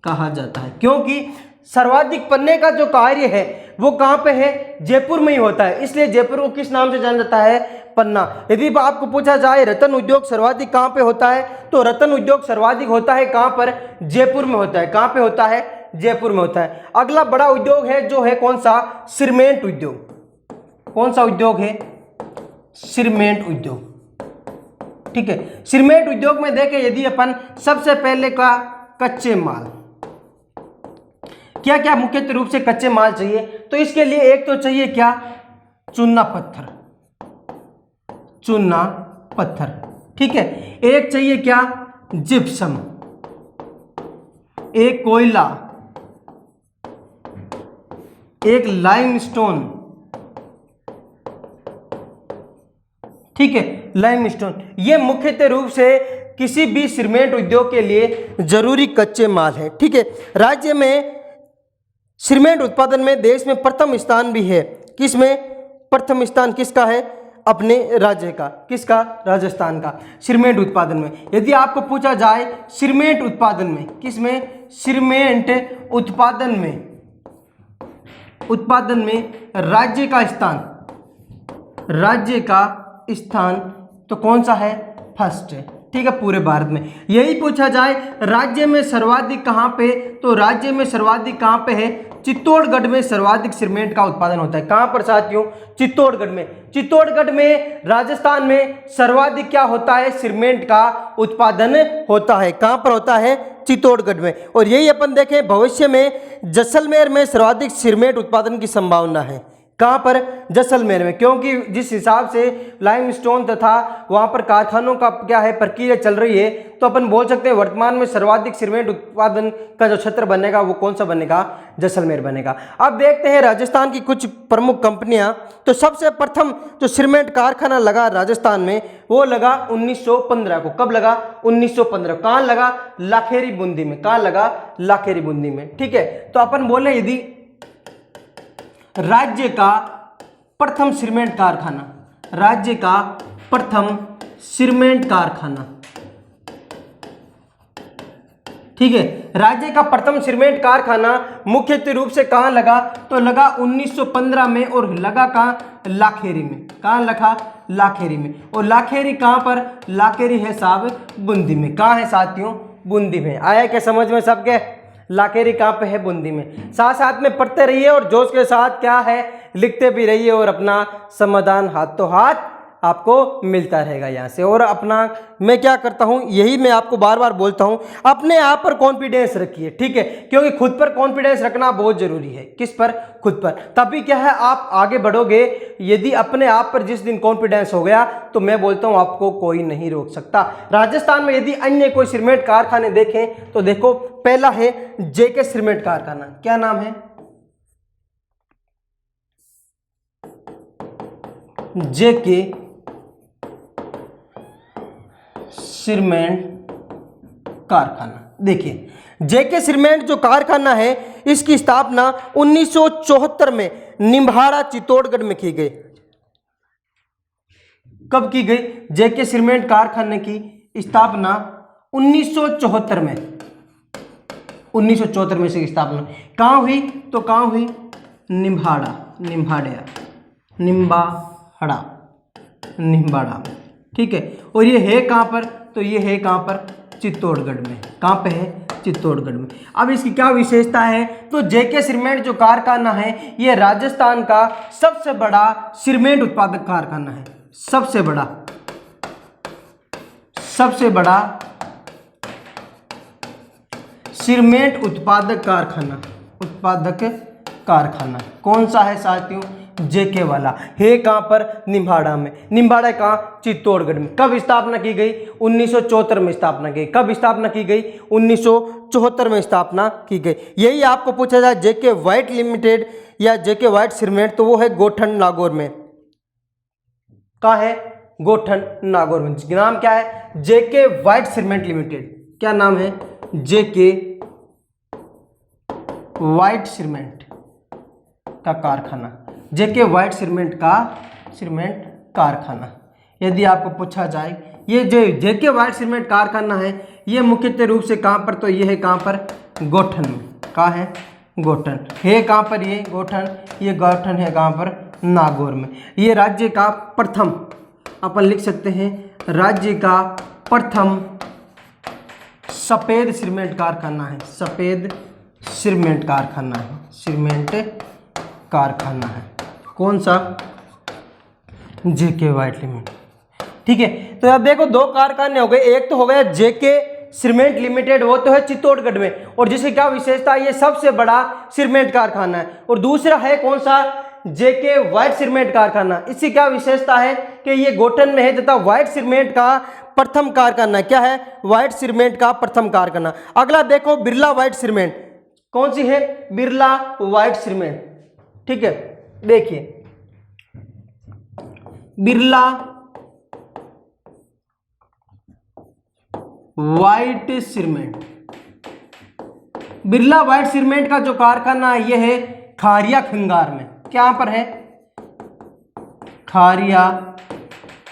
कहा जाता है क्योंकि सर्वाधिक पन्ने का जो कार्य है वो कहाँ पे है? जयपुर में ही होता है। इसलिए जयपुर को किस नाम से जाना जाता है? पन्ना। यदि आपको पूछा जाए रत्न उद्योग सर्वाधिक कहाँ पे होता है, तो रत्न उद्योग सर्वाधिक होता है कहाँ पर? जयपुर में होता है। कहाँ पे होता है? जयपुर में होता है। अगला बड़ा उद्योग है जो है कौन सा? सीमेंट उद्योग। कौन सा उद्योग है? सीमेंट उद्योग। ठीक है, सीमेंट उद्योग में देखें यदि अपन, सबसे पहले का कच्चे माल, क्या क्या मुख्य रूप से कच्चे माल चाहिए? तो इसके लिए एक तो चाहिए क्या? चूना पत्थर। चूना पत्थर, ठीक है। एक चाहिए क्या? जिप्सम। एक कोयला। एक लाइमस्टोन, ठीक है, लाइमस्टोन। ये मुख्यतः रूप से किसी भी सीमेंट उद्योग के लिए जरूरी कच्चे माल है। ठीक है, राज्य में सीमेंट उत्पादन में देश में प्रथम स्थान भी है। किसमें? प्रथम स्थान किसका है? अपने राज्य का। किसका? राजस्थान का। सीमेंट उत्पादन में यदि आपको पूछा जाए सीमेंट उत्पादन में, किसमें? सीमेंट उत्पादन में राज्य का स्थान, राज्य का स्थान तो कौन सा है? फर्स्ट है। ठीक है, पूरे भारत में। यही पूछा जाए राज्य में सर्वाधिक कहां पे, तो राज्य में सर्वाधिक कहां पे है? चित्तौड़गढ़ में सर्वाधिक सीमेंट का उत्पादन होता है। कहां पर साथियों? चित्तौड़गढ़ में। चित्तौड़गढ़ में राजस्थान में सर्वाधिक क्या होता है? सीमेंट का उत्पादन होता है। कहां पर होता है? चित्तौड़गढ़ में। और यही अपन देखें भविष्य में जैसलमेर में सर्वाधिक सीमेंट उत्पादन की संभावना है। कहाँ पर? जैसलमेर में, क्योंकि जिस हिसाब से लाइमस्टोन तथा वहाँ पर कारखानों का क्या है प्रक्रिया चल रही है, तो अपन बोल सकते हैं वर्तमान में सर्वाधिक सीमेंट उत्पादन का जो क्षेत्र बनेगा वो कौन सा बनेगा? जैसलमेर बनेगा। अब देखते हैं राजस्थान की कुछ प्रमुख कंपनियां। तो सबसे प्रथम जो सीमेंट कारखाना लगा राजस्थान में वो लगा 1915 को। कब लगा? 1915। कहाँ लगा? लाखेरी बूंदी में। कहाँ लगा? लाखेरी बूंदी में। ठीक है, तो अपन बोले यदि राज्य का प्रथम सीमेंट कारखाना, राज्य का प्रथम सीमेंट कारखाना, ठीक है, राज्य का प्रथम सीमेंट कारखाना मुख्य रूप से कहां लगा? तो लगा 1915 में, और लगा कहां? लाखेरी में। कहां लगा? लाखेरी में। और लाखेरी कहां पर? लाखेरी है साहब बूंदी में। कहां है साथियों? बूंदी में। आया क्या समझ में सबके? लाखेरी कहां पे है? बूंदी में। साथ साथ में पढ़ते रहिए और जोश के साथ क्या है लिखते भी रहिए, और अपना समाधान हाथों हाथ आपको मिलता रहेगा यहाँ से। और अपना मैं क्या करता हूँ, यही मैं आपको बार बार बोलता हूँ, अपने आप पर कॉन्फिडेंस रखिए। ठीक है, क्योंकि खुद पर कॉन्फिडेंस रखना बहुत जरूरी है। किस पर? खुद पर। तभी क्या है आप आगे बढ़ोगे। यदि अपने आप पर जिस दिन कॉन्फिडेंस हो गया तो मैं बोलता हूँ आपको कोई नहीं रोक सकता। राजस्थान में यदि अन्य कोई सीमेंट कारखाने देखें तो देखो, पहला है जेके सीमेंट कारखाना। क्या नाम है? जेके सीमेंट कारखाना। देखिए, जेके सीमेंट जो कारखाना है इसकी स्थापना 1974 में निम्बाड़ा चित्तौड़गढ़ में की गई। कब की गई? जेके सीमेंट कारखाने की स्थापना 1974 में। 1974 में इसकी स्थापना कहाँ हुई? तो कहाँ हुई? निम्बाड़ा, निम्बाड़ा में। ठीक है, और ये है कहाँ पर? तो ये है कहाँ पर? चित्तौड़गढ़ में। कहाँ पे है? चित्तौड़गढ़ में। अब इसकी क्या विशेषता है? तो जेके सीमेंट जो कारखाना है ये राजस्थान का सबसे बड़ा सीमेंट उत्पादक कारखाना है। सबसे बड़ा सीमेंट उत्पादक कारखाना कौन सा है साथियों? जेके वाला है। कहां पर? निम्बाड़ा में। निम्बाड़ा कहां? चित्तौड़गढ़ में। कब स्थापना की गई? 1974 में स्थापना की। कब स्थापना की गई? 1974 में स्थापना की गई। यही आपको पूछा जाए जेके वाइट लिमिटेड या जेके वाइट सीमेंट, तो वो है गोठन नागौर में। कहां है? गोठन नागौर में। नाम क्या है? जेके वाइट सीमेंट लिमिटेड। क्या नाम है? जेके वाइट सीमेंट का कारखाना। जेके वाइट सीमेंट कारखाना। यदि आपको पूछा जाए ये जो जेके वाइट सीमेंट कारखाना है ये मुख्यतः रूप से कहां पर? तो ये है कहां पर? गोठन में। कहां है? गोठन है। कहां पर? ये गोठन, ये गोठन है कहां पर? नागौर में। ये राज्य का प्रथम, अपन लिख सकते हैं, राज्य का प्रथम सफेद सीमेंट कारखाना है। सफेद सीमेंट कारखाना है। सीमेंट कारखाना है। कौन सा? जेके वाइट लिमिटेड। ठीक है, तो अब देखो दो कारखाने हो गए। एक तो हो गया जेके सीमेंट लिमिटेड, वो तो है चित्तौड़गढ़ में, और जिसकी क्या विशेषता है? ये सबसे बड़ा सीमेंट कारखाना है। और दूसरा है कौन सा? जेके वाइट सीमेंट कारखाना। इसकी क्या विशेषता है? कि ये गोठन में है तथा वाइट सीमेंट का प्रथम कारखाना। क्या है? वाइट सीमेंट का प्रथम कारखाना। अगला देखो बिरला वाइट सीमेंट। कौन सी है? Birla white cement. ठीक है, देखिए Birla white cement. Birla white cement का जो कारखाना है यह है खारिया खंगार में। क्या पर है? खारिया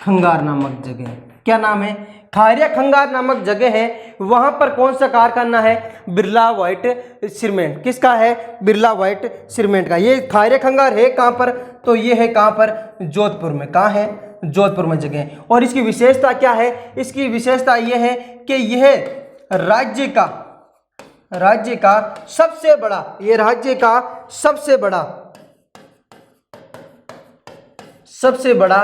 खंगार नामक जगह। क्या नाम है? खारिया खंगार नामक जगह है। वहां पर कौन सा कारखाना है? Birla white cement. किसका है? बिरला वाइट सीमेंट का। ये खारिया खंगार है कहां पर? तो ये है कहां पर? जोधपुर में। कहां है? जोधपुर में जगह है। और इसकी विशेषता क्या है? इसकी विशेषता यह है कि यह राज्य का सबसे बड़ा, ये राज्य का सबसे बड़ा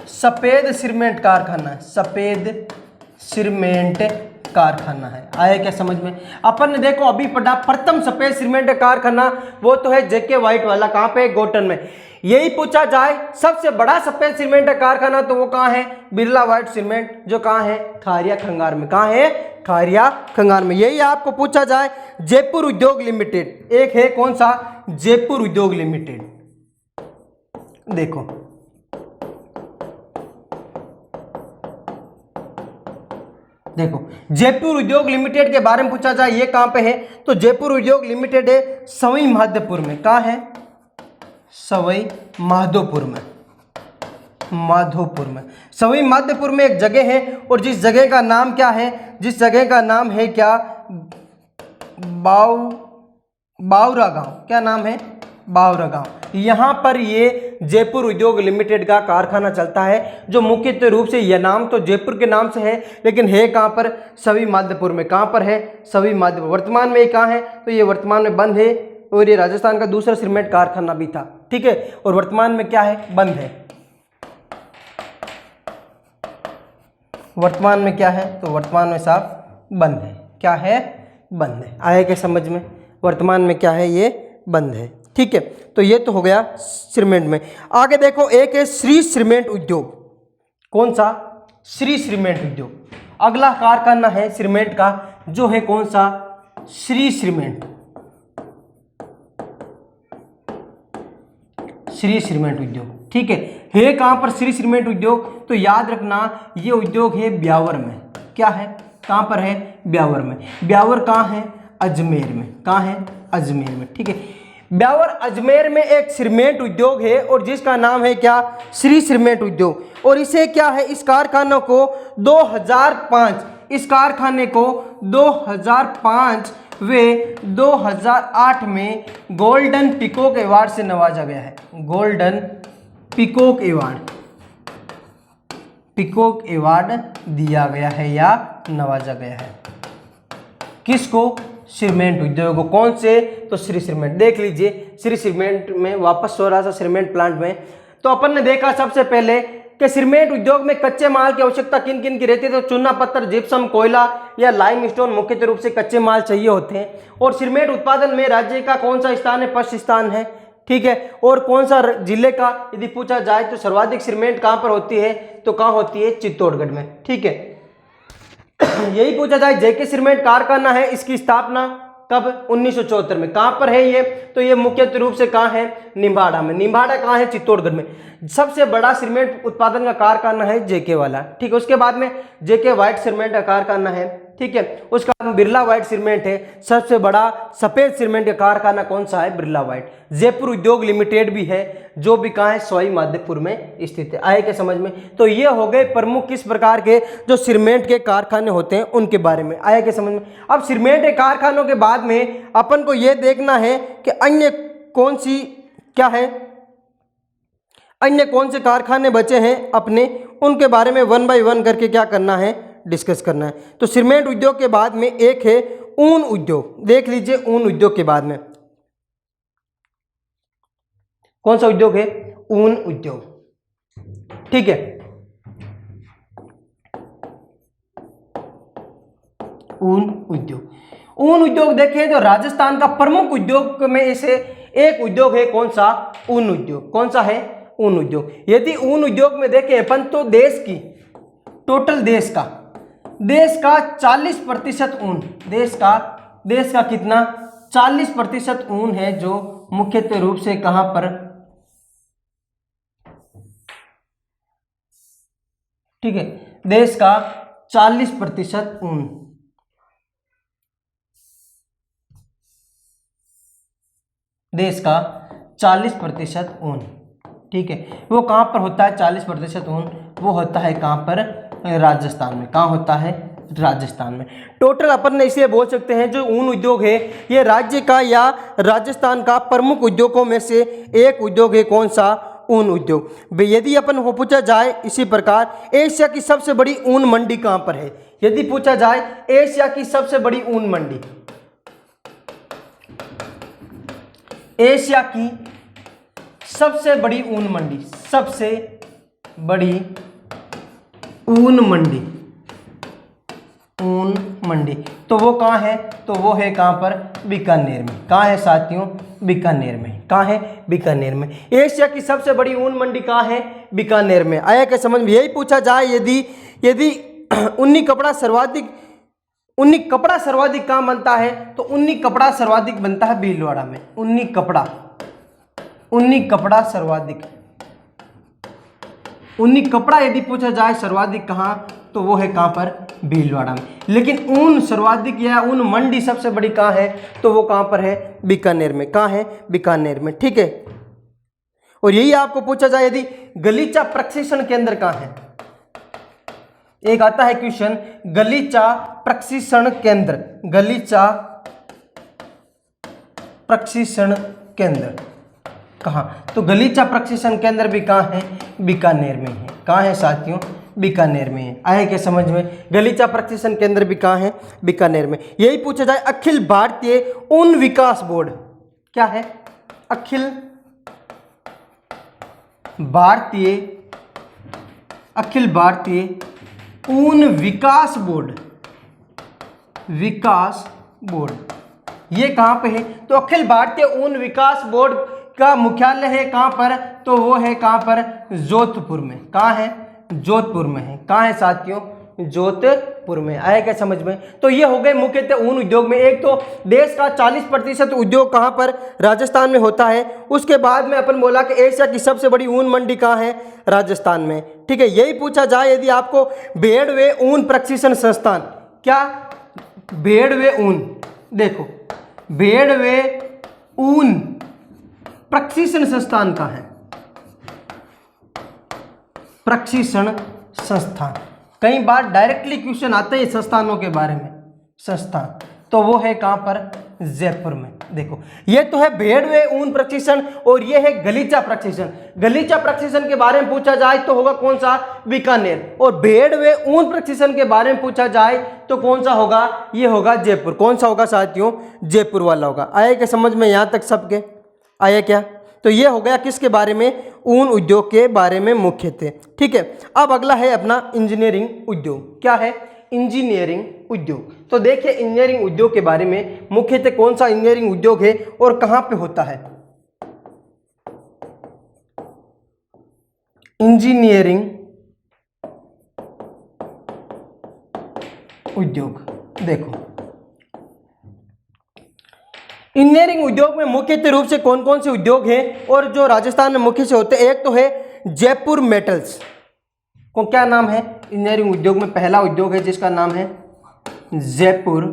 सफेद सीमेंट कारखाना है। सफेद सीमेंट कारखाना है। आया क्या समझ में? अपन ने देखो अभी पढ़ा प्रथम सफेद सीमेंट कारखाना, वो तो है जेके वाइट वाला, कहाँ पे? गोटन में। यही पूछा जाए सबसे बड़ा सफेद सीमेंट कारखाना, तो वो कहाँ है? बिरला व्हाइट सीमेंट, जो कहाँ है? खारिया खंगार में। कहाँ है? खारिया खंगार में। यही आपको पूछा जाए जयपुर उद्योग लिमिटेड, एक है कौन सा? जयपुर उद्योग लिमिटेड। देखो देखो जयपुर उद्योग लिमिटेड के बारे में पूछा जाए, ये कहां पे है? तो जयपुर उद्योग लिमिटेड है सवाई माधोपुर में। कहां है? सवाई माधोपुर में। माधोपुर में, सवाई माधोपुर में एक जगह है, और जिस जगह का नाम क्या है? जिस जगह का नाम है क्या? बावरा गांव। क्या नाम है? बावरा गांव। यहाँ पर ये जयपुर उद्योग लिमिटेड का कारखाना चलता है, जो मुख्य रूप से यह नाम तो जयपुर के नाम से है, लेकिन है कहाँ पर? सवाई माधोपुर में। कहाँ पर है? सवाई माधोपुर। वर्तमान में ये कहाँ है? तो ये वर्तमान में बंद है, और ये राजस्थान का दूसरा सीमेंट कारखाना भी था, ठीक है, और वर्तमान में क्या है? बंद है। वर्तमान में क्या है? तो वर्तमान में साहब बंद है। क्या है? बंद है। आया क्या समझ में? वर्तमान में क्या है? ये बंद है, ठीक है। तो ये तो हो गया सीमेंट में। आगे देखो, एक है श्री सीमेंट उद्योग। कौन सा? श्री सीमेंट उद्योग। अगला कारखाना है सीमेंट का, जो है कौन सा? श्री सीमेंट। श्री सीमेंट उद्योग, ठीक है कहां पर? श्री सीमेंट उद्योग। तो याद रखना ये उद्योग है ब्यावर में। क्या है? कहां पर है? ब्यावर में। ब्यावर कहां है? अजमेर में। कहां है? अजमेर में, ठीक है। ब्यावर अजमेर में एक सीमेंट उद्योग है, और जिसका नाम है क्या? श्री सीमेंट उद्योग। और इसे क्या है? इस कारखाने को 2005, इस कारखाने को 2005 वे 2008 में गोल्डन पीकॉक अवार्ड से नवाजा गया है। Golden peacock award, peacock award दिया गया है या नवाजा गया है। किसको? सीमेंट उद्योग को। कौन से? तो श्री सीमेंट। देख लीजिए श्री सीमेंट में वापस हो रहा था सीमेंट प्लांट में। तो अपन ने देखा सबसे पहले कि सीमेंट उद्योग में कच्चे माल की आवश्यकता किन किन की रहती है? तो चूना पत्थर, जिप्सम, कोयला या लाइम स्टोन मुख्य रूप से कच्चे माल चाहिए होते हैं। और सीमेंट उत्पादन में राज्य का कौन सा स्थान है? फर्स्ट स्थान है, ठीक है। और कौन सा जिले का यदि पूछा जाए तो सर्वाधिक सीमेंट कहां पर होती है? तो कहां होती है? चित्तौड़गढ़ में, ठीक है। यही पूछा जाए जेके सीमेंट कारखाना है, इसकी स्थापना कब? 1974 में। कहां पर है ये? तो ये मुख्य रूप से कहां है? निम्बाड़ा में। निम्बाड़ा कहां है? चित्तौड़गढ़ में। सबसे बड़ा सीमेंट उत्पादन का कारखाना है जेके वाला, ठीक है। उसके बाद में जेके व्हाइट सीमेंट का कारखाना है, ठीक है। उसका बिरला व्हाइट सीमेंट है। सबसे बड़ा सफेद सीमेंट का कारखाना कौन सा है? बिरला व्हाइट। जयपुर उद्योग लिमिटेड भी है, जो भी कहाँ है? सवाई माधोपुर में स्थित है। आए क्या समझ में? तो ये हो गए प्रमुख किस प्रकार के जो सीमेंट के कारखाने होते हैं उनके बारे में। आया क्या समझ में? अब सीमेंट के कारखानों के बाद में अपन को ये देखना है कि अन्य कौन सी क्या है, अन्य कौन से कारखाने बचे हैं अपने, उनके बारे में 1 बाय 1 करके क्या करना है? डिस्कस करना है। तो सीमेंट उद्योग के बाद में एक है ऊन उद्योग। देख लीजिए ऊन उद्योग के बाद में कौन सा उद्योग है? ऊन उद्योग, ठीक है। ऊन उद्योग, ऊन उद्योग देखें तो राजस्थान का प्रमुख उद्योग में से एक उद्योग है कौन सा? ऊन उद्योग। कौन सा है? ऊन उद्योग। यदि ऊन उद्योग में देखें अपन तो देश की टोटल देश का 40% ऊन, देश का कितना? 40% ऊन है, जो मुख्यतः रूप से कहां पर? ठीक है, देश का 40% ऊन, देश का 40% ऊन, ठीक है, वो कहां पर होता है? 40% ऊन वो होता है कहां पर? राजस्थान में। कहां होता है? राजस्थान में। टोटल अपन ने इसे बोल सकते हैं जो ऊन उद्योग है ये राज्य का या राजस्थान का प्रमुख उद्योगों में से एक उद्योग है। कौन सा? ऊन उद्योग। यदि अपन को पूछा जाए इसी प्रकार एशिया की सबसे बड़ी ऊन मंडी कहां पर है? यदि पूछा जाए एशिया की सबसे बड़ी ऊन मंडी, एशिया की सबसे बड़ी ऊन मंडी, सबसे बड़ी ऊन मंडी, ऊन मंडी। तो वो कहाँ है? तो वो है कहाँ पर? बीकानेर में। कहाँ है साथियों? बीकानेर में। कहाँ है? बीकानेर में। एशिया की सबसे बड़ी ऊन मंडी कहाँ है? बीकानेर में। आया क्या समझ में? यही पूछा जाए यदि ऊनी कपड़ा सर्वाधिक कहाँ बनता है? तो ऊनी कपड़ा सर्वाधिक बनता है भीलवाड़ा में। ऊनी कपड़ा यदि पूछा जाए सर्वाधिक कहाँ, तो वो है कहाँ पर? भीलवाड़ा में। लेकिन ऊन सर्वाधिक या ऊन मंडी सबसे बड़ी कहाँ है? तो वो कहाँ पर है? बीकानेर में। कहाँ है? बीकानेर में। ठीक है। और यही आपको पूछा जाए यदि गलीचा प्रशिक्षण केंद्र कहाँ है? एक आता है क्वेश्चन, गलीचा प्रशिक्षण केंद्र। गलीचा प्रशिक्षण केंद्र कहाँ? तो गलीचा प्रशिक्षण केंद्र भी कहाँ है? बीकानेर में है। कहाँ है साथियों? बीकानेर में है। आए क्या समझ में? गलीचा प्रशिक्षण केंद्र भी कहाँ है? बीकानेर में। यही पूछा जाए अखिल भारतीय ऊन विकास बोर्ड क्या है? अखिल भारतीय ऊन विकास बोर्ड ये कहाँ पे है? तो अखिल भारतीय ऊन विकास बोर्ड का मुख्यालय है कहाँ पर? तो वो है कहाँ पर? जोधपुर में। कहाँ है? जोधपुर में है। कहाँ है साथियों? जोधपुर में। आया क्या समझ में? तो ये हो गए मुख्यतः ऊन उद्योग में। एक तो देश का 40% उद्योग कहाँ पर? राजस्थान में होता है। उसके बाद में अपन बोला कि एशिया की सबसे बड़ी ऊन मंडी कहाँ है? राजस्थान में। ठीक है। यही पूछा जाए यदि आपको भेड़वे ऊन प्रशिक्षण संस्थान, क्या? भेड़वे ऊन, देखो भेड़वे ऊन प्रशिक्षण संस्थान कहाँ है? प्रशिक्षण संस्थान। कई बार डायरेक्टली क्वेश्चन आते हैं संस्थानों के बारे में। संस्थान तो वो है कहाँ पर? जयपुर में। देखो ये तो है भेड़वे ऊन प्रशिक्षण और ये है गलीचा प्रशिक्षण। गलीचा प्रशिक्षण के बारे में पूछा जाए तो होगा कौन सा? बीकानेर। और भेड़वे ऊन प्रशिक्षण के बारे में पूछा जाए तो कौन सा होगा? ये होगा जयपुर। कौन सा होगा साथियों? जयपुर वाला होगा। आया क्या समझ में? यहाँ तक सबके आया क्या? तो ये हो गया किसके बारे में? ऊन उद्योग के बारे में मुख्य थे। ठीक है। अब अगला है अपना इंजीनियरिंग उद्योग। क्या है? इंजीनियरिंग उद्योग। तो देखिए इंजीनियरिंग उद्योग के बारे में मुख्यतः कौन सा इंजीनियरिंग उद्योग है और कहाँ पे होता है? इंजीनियरिंग उद्योग। देखो इंजीनियरिंग उद्योग में मुख्यतः रूप से कौन कौन से उद्योग हैं और जो राजस्थान में मुख्य से होते हैं? एक तो है जयपुर मेटल्स। को क्या नाम है? इंजीनियरिंग उद्योग में पहला उद्योग है जिसका नाम है जयपुर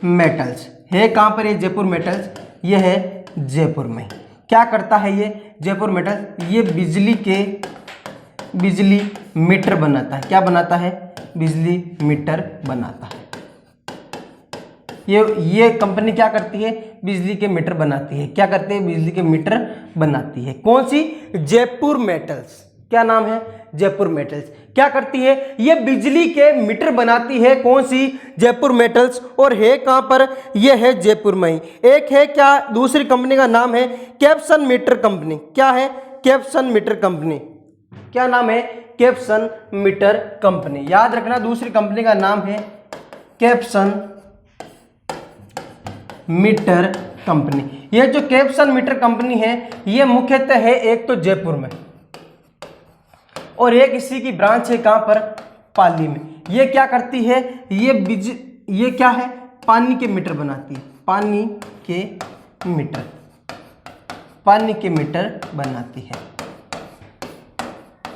मेटल्स। है कहाँ पर ये जयपुर मेटल्स? ये है जयपुर में। क्या करता है ये जयपुर मेटल्स? ये बिजली मीटर बनाता है। क्या बनाता है? बिजली मीटर बनाता है। ये कंपनी क्या करती है? बिजली के मीटर बनाती है। क्या करते हैं? बिजली के मीटर बनाती है। कौन सी? जयपुर मेटल्स। क्या नाम है? जयपुर मेटल्स। क्या करती है? ये बिजली के मीटर बनाती है। कौन सी? जयपुर मेटल्स। और है कहाँ पर? ये है जयपुर में ही। एक है क्या? दूसरी कंपनी का नाम है कैप्सन मीटर कंपनी। क्या है? Capstone meter company. क्या नाम है? Capstone meter company. याद रखना दूसरी कंपनी का नाम है कैप्सन मीटर कंपनी। ये जो कैप्सन मीटर कंपनी है ये मुख्यतः है एक तो जयपुर में और एक इसी की ब्रांच है कहाँ पर? पाली में। ये क्या करती है? ये क्या है? पानी के मीटर बनाती है। पानी के मीटर बनाती है।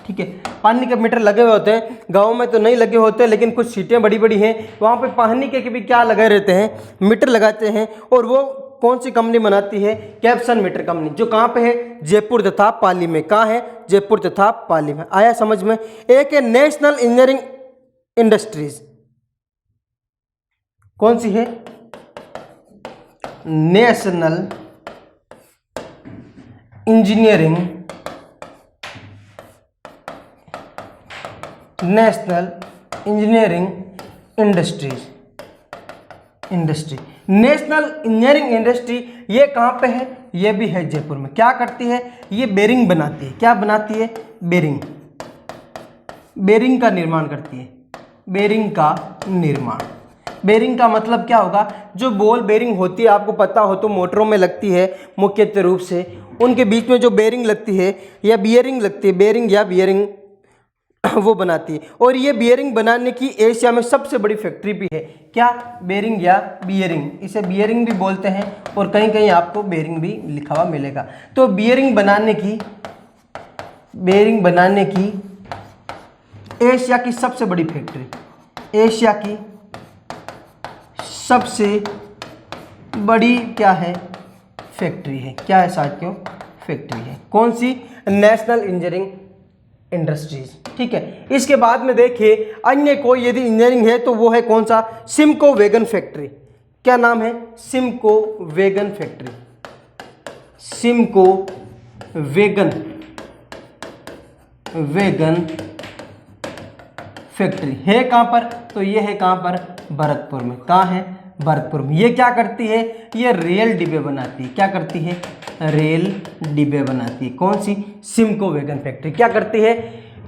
ठीक है। पानी के मीटर लगे हुए होते हैं। गाँव में तो नहीं लगे होते लेकिन कुछ सीटें बड़ी बड़ी हैं वहाँ पे पानी के भी क्या लगे रहते हैं? मीटर लगाते हैं। और वो कौन सी कंपनी बनाती है? कैप्सन मीटर कंपनी, जो कहाँ पे है? जयपुर तथा पाली में। कहाँ है? जयपुर तथा पाली में। आया समझ में? एक है नेशनल इंजीनियरिंग इंडस्ट्रीज। कौन सी है? National engineering industry. National engineering industry ये कहाँ पे है? ये भी है जयपुर में। क्या करती है? ये बेरिंग बनाती है। क्या बनाती है? बेरिंग का निर्माण करती है। बेरिंग का निर्माण। बेरिंग का मतलब क्या होगा, जो बॉल बेरिंग होती है आपको पता हो तो मोटरों में लगती है मुख्यतः रूप से, उनके बीच में जो बेरिंग लगती है या बियरिंग लगती है, बेरिंग या बियरिंग वो बनाती है। और ये बियरिंग बनाने की एशिया में सबसे बड़ी फैक्ट्री भी है। क्या? बेरिंग या बियरिंग, इसे बियरिंग भी बोलते हैं और कहीं कहीं आपको बेरिंग भी लिखा हुआ मिलेगा। तो बियरिंग बनाने की एशिया की सबसे बड़ी फैक्ट्री, एशिया की सबसे बड़ी क्या है? फैक्ट्री है। क्या है साथियों? फैक्ट्री है। कौन सी? National engineering industries. ठीक है। इसके बाद में देखिए अन्य कोई यदि इंजीनियरिंग है तो वो है कौन सा? Simco wagon factory. क्या नाम है? Simco wagon factory. Simco wagon factory है कहाँ पर? तो ये है कहाँ पर? भरतपुर में। कहाँ है? भरतपुर में। ये क्या करती है? ये रेल डिब्बे बनाती है। क्या करती है? रेल डिब्बे बनाती है। कौन सी? Simco wagon factory. क्या करती है?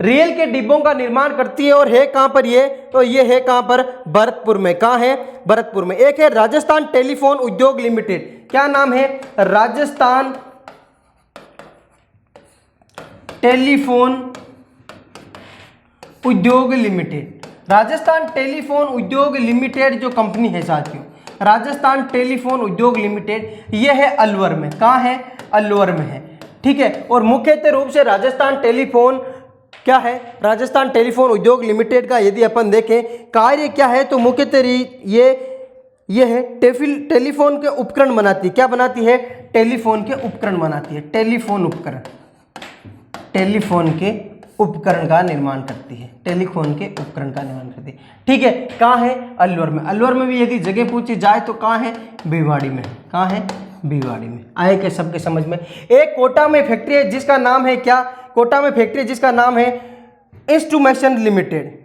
रेल के डिब्बों का निर्माण करती है। और है कहाँ पर ये? तो ये है कहाँ पर? भरतपुर में। कहाँ है? भरतपुर में। एक है राजस्थान टेलीफोन उद्योग लिमिटेड। क्या नाम है? राजस्थान टेलीफोन उद्योग लिमिटेड। राजस्थान टेलीफोन उद्योग लिमिटेड जो कंपनी है साथियों, राजस्थान टेलीफोन उद्योग लिमिटेड, ये है अलवर में। कहाँ है? अलवर में है। ठीक है। और मुख्यतः रूप से राजस्थान टेलीफोन क्या है? राजस्थान टेलीफोन उद्योग लिमिटेड का यदि अपन देखें कार्य क्या है तो मुख्यतः ये है टेलीफोन के उपकरण बनाती है। क्या बनाती है? टेलीफोन के उपकरण बनाती है। टेलीफोन उपकरण, टेलीफोन के उपकरण का निर्माण करती है। टेलीफोन के उपकरण का निर्माण करती है। ठीक है। कहाँ है? अलवर में। अलवर में भी यदि जगह पूछी जाए तो कहाँ है? भिवाड़ी में। कहाँ है? भिवाड़ी में। आए क्या सबके समझ में? एक कोटा में फैक्ट्री है जिसका नाम है क्या? कोटा में फैक्ट्री जिसका नाम है इंस्ट्रूमेशन लिमिटेड।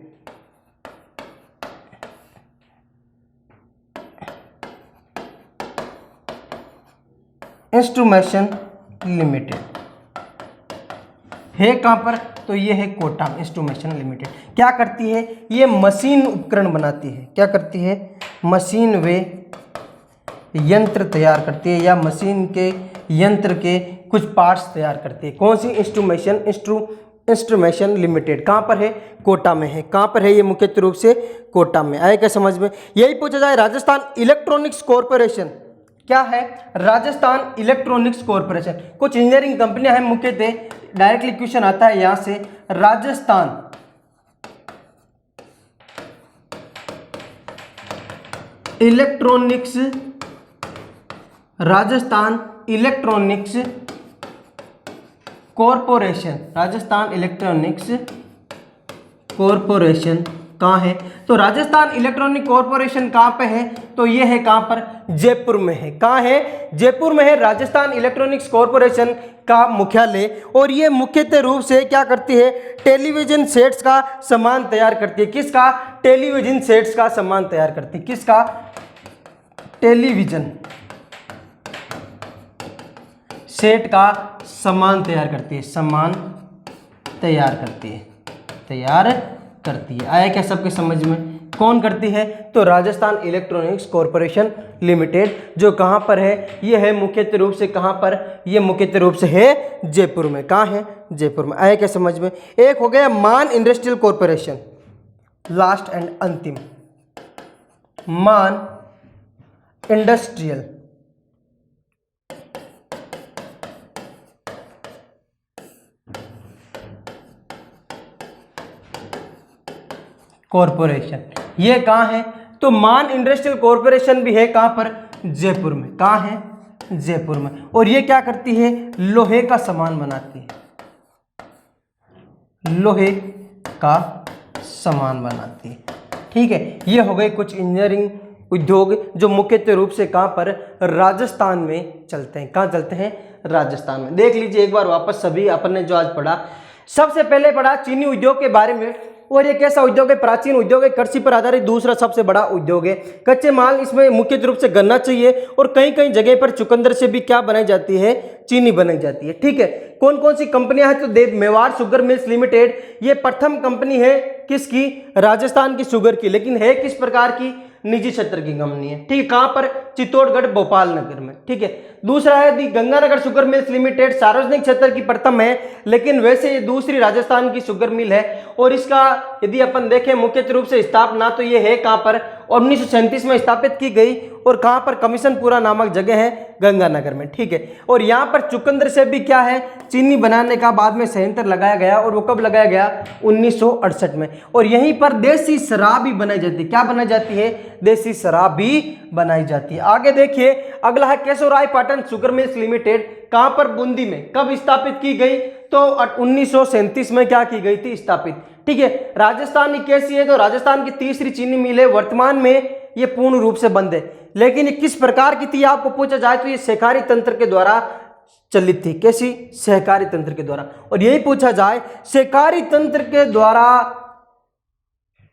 इंस्ट्रूमेशन लिमिटेड है कहाँ पर? तो ये है कोटा में। इंस्ट्रूमेशन लिमिटेड क्या करती है? ये मशीन उपकरण बनाती है। क्या करती है? मशीन वे यंत्र तैयार करती है या मशीन के यंत्र के कुछ पार्ट्स तैयार करती है। कौन सी? Instrumentation limited. कहाँ पर है? कोटा में है। कहाँ पर है? ये मुख्य रूप से कोटा में। आए क्या समझ में? यही पूछा जाए राजस्थान इलेक्ट्रॉनिक्स कॉरपोरेशन। क्या है? Rajasthan electronics corporation. कुछ इंजीनियरिंग कंपनियां हैं मुख्यतः, डायरेक्टली क्वेश्चन आता है यहां से। Rajasthan electronics corporation. Rajasthan electronics corporation कहाँ है? तो राजस्थान इलेक्ट्रॉनिक कॉरपोरेशन कहाँ पे है? तो ये है कहाँ पर? जयपुर में है। कहाँ है? जयपुर में है राजस्थान इलेक्ट्रॉनिक्स कॉरपोरेशन का मुख्यालय। और ये मुख्यतः रूप से क्या करती है? टेलीविजन सेट्स का सामान तैयार करती है। किसका? टेलीविजन सेट्स का सामान तैयार करती है। किसका? टेलीविजन सेट का सामान तैयार करती है। सामान तैयार करती है। आया क्या सबके समझ में? कौन करती है? तो राजस्थान इलेक्ट्रॉनिक्स कॉरपोरेशन लिमिटेड, जो कहाँ पर है? ये है मुख्यतः रूप से कहाँ पर? ये मुख्यतः रूप से है जयपुर में। कहाँ है? जयपुर में। आया क्या समझ में? एक हो गया मान इंडस्ट्रियल कॉरपोरेशन, लास्ट एंड अंतिम। मान इंडस्ट्रियल कॉरपोरेशन, ये कहाँ है? तो मान इंडस्ट्रियल कॉरपोरेशन भी है कहाँ पर? जयपुर में। कहाँ है? जयपुर में। और ये क्या करती है? लोहे का सामान बनाती है। लोहे का सामान बनाती है। ठीक है। ये हो गए कुछ इंजीनियरिंग उद्योग जो मुख्यतः रूप से कहाँ पर? राजस्थान में चलते हैं। कहाँ चलते हैं? राजस्थान में। देख लीजिए एक बार वापस सभी अपन ने जो आज पढ़ा। सबसे पहले पढ़ा चीनी उद्योग के बारे में। और ये कैसा उद्योग है? प्राचीन उद्योग है, कृषि पर आधारित दूसरा सबसे बड़ा उद्योग है। कच्चे माल इसमें मुख्य रूप से गन्ना चाहिए और कई कई जगह पर चुकंदर से भी क्या बनाई जाती है? चीनी बनाई जाती है। ठीक है, कौन कौन सी कंपनियां हैं? तो मेवाड़ शुगर मिल्स लिमिटेड, ये प्रथम कंपनी है किसकी? राजस्थान की शुगर की, लेकिन है किस प्रकार की? निजी क्षेत्र की कंपनी है। ठीक है, कहां पर? चित्तौड़गढ़ भोपाल नगर में। ठीक है, दूसरा है the Ganganagar sugar mills limited, सार्वजनिक क्षेत्र की प्रथम है, लेकिन वैसे ये दूसरी राजस्थान की शुगर मिल है। और इसका यदि अपन देखें मुख्य रूप से स्थापना, तो ये है कहां पर? 1937 में स्थापित की गई। और कहां पर? कमिशनपुरा नामक जगह है गंगानगर में। ठीक है, और यहां पर चुकंदर से भी क्या है? चीनी बनाने का बाद में संयंत्र लगाया गया। और वो कब लगाया गया? 1968 में। और यहीं पर देसी शराब भी बनाई जाती है। क्या बनाई जाती है? देसी शराब भी बनाई जाती है। आगे देखिए, अगला है Keshavrai Patan sugar mills limited, कहां पर? बूंदी में। कब स्थापित की गई? तो 1937 में क्या की गई थी? स्थापित। ठीक है, राजस्थान की कैसी है? तो राजस्थान की तीसरी चीनी मिल है। वर्तमान में ये पूर्ण रूप से बंद है, लेकिन ये किस प्रकार की थी आपको पूछा जाए तो ये सहकारी तंत्र के द्वारा चलित थी। कैसी? सहकारी तंत्र के द्वारा। और यही पूछा जाए, सहकारी तंत्र के द्वारा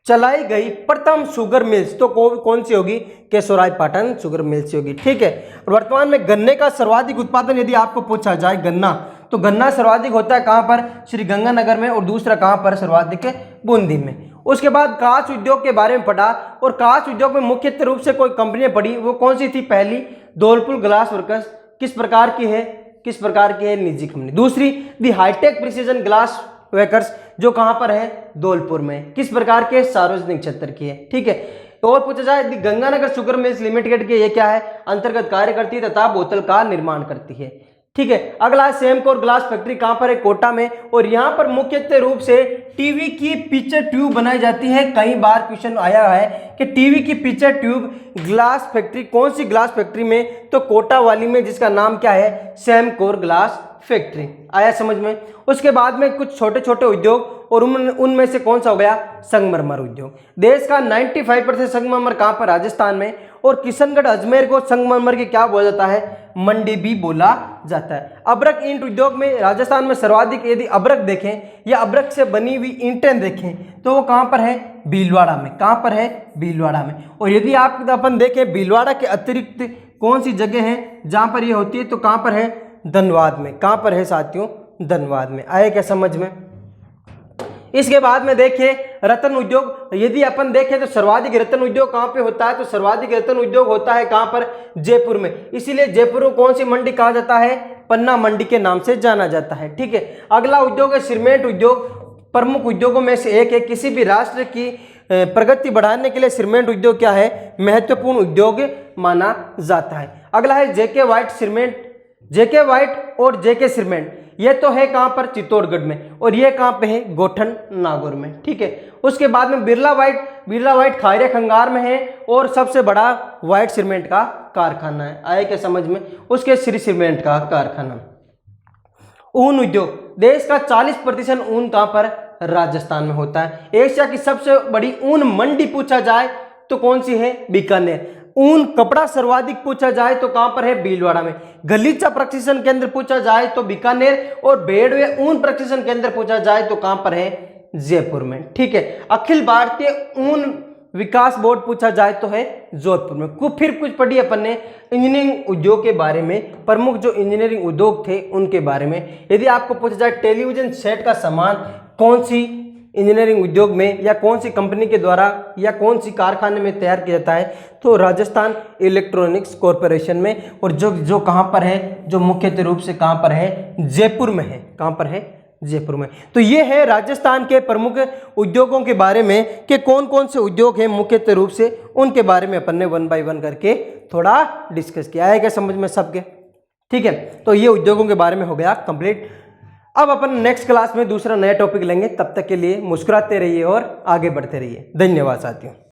चलाई गई प्रथम शुगर मिल्स तो कौन सी होगी? केशवराय पाटन शुगर मिल्स होगी। ठीक है, वर्तमान में गन्ने का सर्वाधिक उत्पादन यदि आपको पूछा जाए गन्ना, तो गन्ना सर्वाधिक होता है कहां पर? श्री गंगानगर में। और दूसरा कहां पर सर्वाधिक है? बूंदी में। उसके बाद कांच उद्योग के बारे में पढ़ा, और कांच उद्योग में मुख्य रूप से कोई कंपनियां पड़ी, वो कौन सी थी? पहली धौलपुर ग्लास वर्कर्स, किस प्रकार की है? किस प्रकार की है? निजी कंपनी। दूसरी दी हाईटेक प्रिसीजन ग्लास वर्कर्स, जो कहां पर है? धौलपुर में। किस प्रकार के? सार्वजनिक क्षेत्र की है। ठीक है, और पूछा जाए दी गंगानगर शुगर मिल्स लिमिटेड के ये क्या है? अंतर्गत कार्य करती है तथा बोतल का निर्माण करती है। ठीक है, अगला है सेमकोर ग्लास फैक्ट्री, कहां पर है? कोटा में। और यहां पर मुख्यतः रूप से टीवी की पिक्चर ट्यूब बनाई जाती है। कई बार क्वेश्चन आया है कि टीवी की पिक्चर ट्यूब ग्लास फैक्ट्री, कौन सी ग्लास फैक्ट्री में? तो कोटा वाली में, जिसका नाम क्या है? Semcor glass factory. आया समझ में? उसके बाद में कुछ छोटे छोटे उद्योग, और उनमें से कौन सा हो गया? संगमरमर उद्योग। देश का 95% संगमरमर कहां पर? राजस्थान में। और किशनगढ़ अजमेर को संगमरमर की क्या बोला जाता है? मंडी भी बोला जाता है। अब्रक ईंट उद्योग में राजस्थान में सर्वाधिक, यदि अब्रक देखें या अब्रक से बनी हुई ईंटें देखें, तो वो कहां पर है? भीलवाड़ा में। कहां पर है? भीलवाड़ा में। और यदि आप अपन देखें भीलवाड़ा के अतिरिक्त कौन सी जगह है जहां पर ये होती है, तो कहां पर है? धनबाद में। कहां पर है साथियों? धनबाद में। आए क्या समझ में? इसके बाद में देखिए रत्न उद्योग, यदि अपन देखें तो सर्वाधिक रत्न उद्योग कहां पे होता है? तो सर्वाधिक रत्न उद्योग होता है कहां पर? जयपुर में। इसीलिए जयपुर को कौन सी मंडी कहा जाता है? पन्ना मंडी के नाम से जाना जाता है। ठीक है, अगला उद्योग है सीमेंट उद्योग, प्रमुख उद्योगों में से एक है। किसी भी राष्ट्र की प्रगति बढ़ाने के लिए सीमेंट उद्योग क्या है? महत्वपूर्ण उद्योग माना जाता है। अगला है जेके वाइट सीमेंट, जेके वाइट और जेके सीमेंट, ये तो है कहां पर? चित्तौड़गढ़ में। और ये कहां पे है? गोठन नागौर में। ठीक है, उसके बाद में बिरला वाइट खायरे खंगार में है, और सबसे बड़ा वाइट सीमेंट का कारखाना है। आए क्या समझ में? उसके श्री सीमेंट का कारखाना। ऊन उद्योग, देश का 40% ऊन कहां पर? राजस्थान में होता है। एशिया की सबसे बड़ी ऊन मंडी पूछा जाए तो कौन सी है? बीकानेर। ऊन कपड़ा सर्वाधिक पूछा जाए तो कहां पर है? भीलवाड़ा में। गलीचा प्रशिक्षण केंद्र पूछा जाए तो बीकानेर, और भेड़वे ऊन प्रशिक्षण केंद्र पूछा जाए तो कहां पर है? जयपुर में। ठीक है, अखिल भारतीय ऊन विकास बोर्ड पूछा जाए तो है जोधपुर में। फिर कुछ पढ़ी अपन ने इंजीनियरिंग उद्योग के बारे में, प्रमुख जो इंजीनियरिंग उद्योग थे उनके बारे में। यदि आपको पूछा जाए टेलीविजन सेट का सामान कौन सी इंजीनियरिंग उद्योग में या कौन सी कंपनी के द्वारा या कौन सी कारखाने में तैयार किया जाता है, तो राजस्थान इलेक्ट्रॉनिक्स कॉरपोरेशन में। और जो कहां पर है? जो मुख्य रूप से कहां पर है? जयपुर में है। कहां पर है? जयपुर में। तो ये है राजस्थान के प्रमुख उद्योगों के बारे में कि कौन कौन से उद्योग हैं मुख्य रूप से, उनके बारे में अपन ने 1 बाय 1 करके थोड़ा डिस्कस किया है। क्या समझ में सबके? ठीक है, तो ये उद्योगों के बारे में हो गया कंप्लीट। अब अपन नेक्स्ट क्लास में दूसरा नया टॉपिक लेंगे। तब तक के लिए मुस्कुराते रहिए और आगे बढ़ते रहिए। धन्यवाद साथियों।